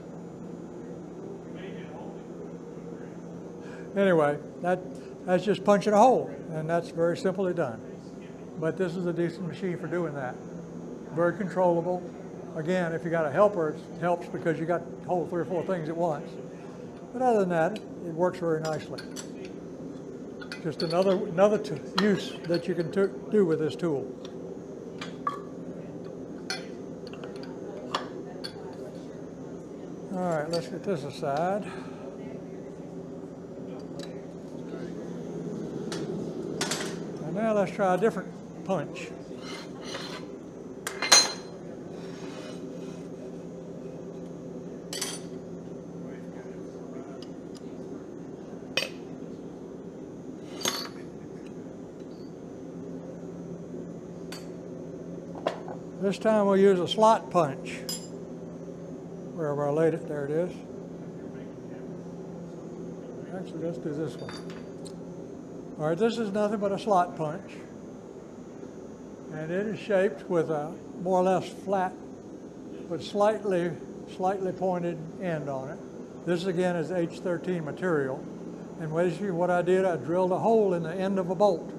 Anyway, that's just punching a hole, and that's very simply done. But this is a decent machine for doing that. Very controllable. Again, if you got a helper, it helps because you got to hold 3 or 4 things at once. But other than that, it works very nicely. Just another use that you can do with this tool. All right, let's get this aside. And now let's try a different punch. This time we'll use a slot punch. Wherever I laid it, there it is. Actually, let's do this one. All right, this is nothing but a slot punch. And it is shaped with a more or less flat, but slightly pointed end on it. This again is H13 material. And basically what I did, I drilled a hole in the end of a bolt,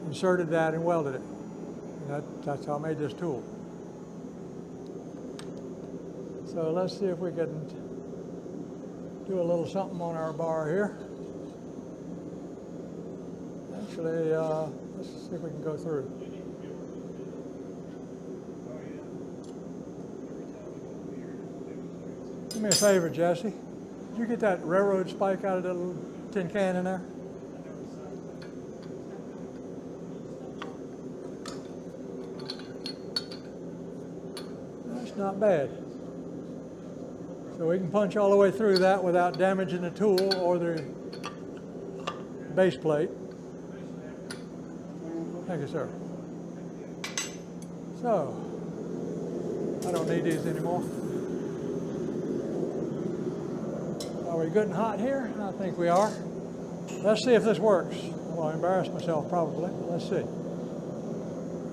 inserted that and welded it. And that's how I made this tool. So let's see if we can do a little something on our bar here. Actually, let's see if we can go through. Do me a favor, Jesse. Did you get that railroad spike out of the little tin can in there? That's not bad. So we can punch all the way through that without damaging the tool or the base plate. Thank you, sir. So, I don't need these anymore. Are we good and hot here? I think we are. Let's see if this works. Well, I'll embarrass myself probably. Let's see.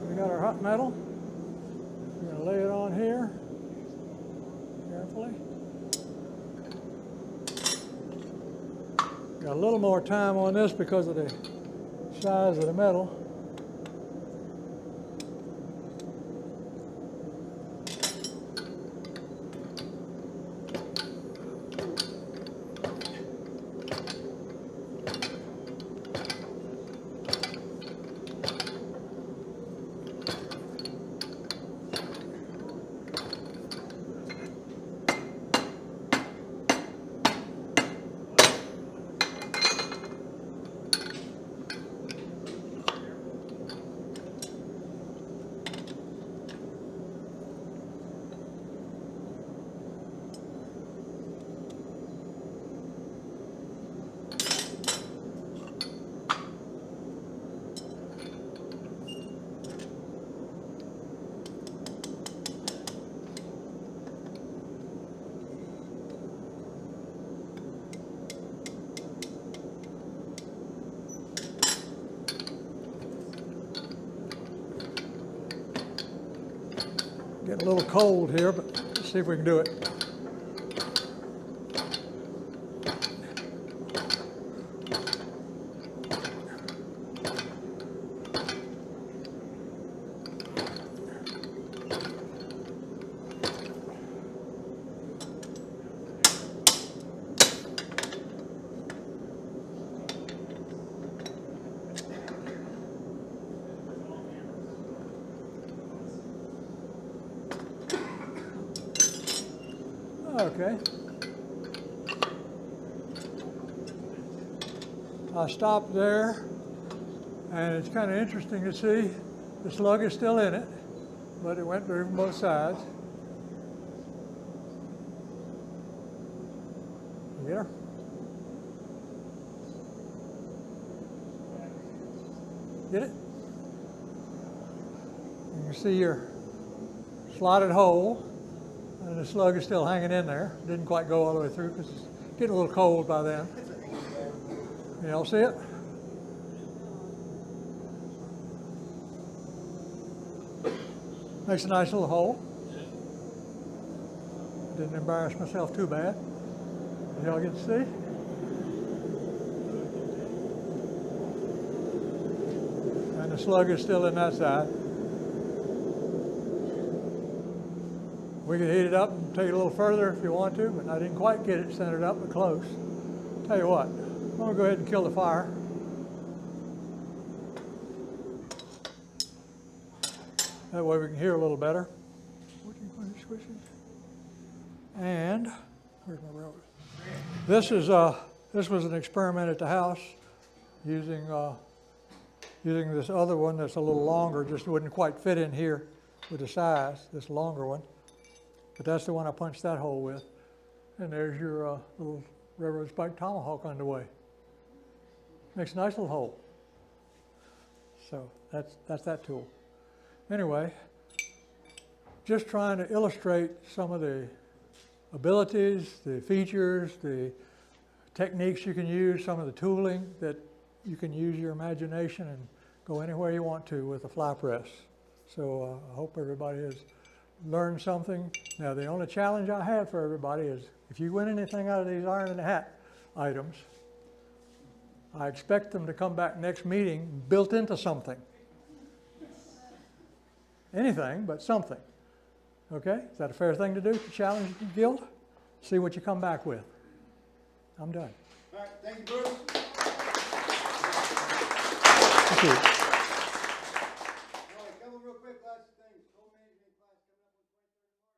We got our hot metal. We're going to lay it on here carefully. Got a little more time on this because of the size of the metal. Getting a little cold here, but let's see if we can do it. Okay. I stopped there, and it's kind of interesting to see the slug is still in it, but it went through from both sides. You get her? Get it? You can see your slotted hole. And the slug is still hanging in there. Didn't quite go all the way through because it's getting a little cold by then. You all see it? Makes a nice little hole. Didn't embarrass myself too bad. Did y'all get to see? And the slug is still in that side. We could heat it up and take it a little further if you want to, but I didn't quite get it centered up, but close. Tell you what, I'm going to go ahead and kill the fire. That way we can hear a little better. What do you want to switch it? And where's my railroad? This was an experiment at the house using this other one that's a little longer. Just wouldn't quite fit in here with the size. This longer one, but that's the one I punched that hole with. And there's your little railroad spike tomahawk underway. Makes a nice little hole. So that's that tool. Anyway, just trying to illustrate some of the abilities, the features, the techniques you can use, some of the tooling that you can use your imagination and go anywhere you want to with a fly press. So I hope everybody has learned something. Now the only challenge I have for everybody is if you win anything out of these iron in the hat items, I expect them to come back next meeting built into something. Anything but something. Okay? Is that a fair thing to do to challenge the guild? See what you come back with. I'm done. All right, thank you, Bruce. Thank you.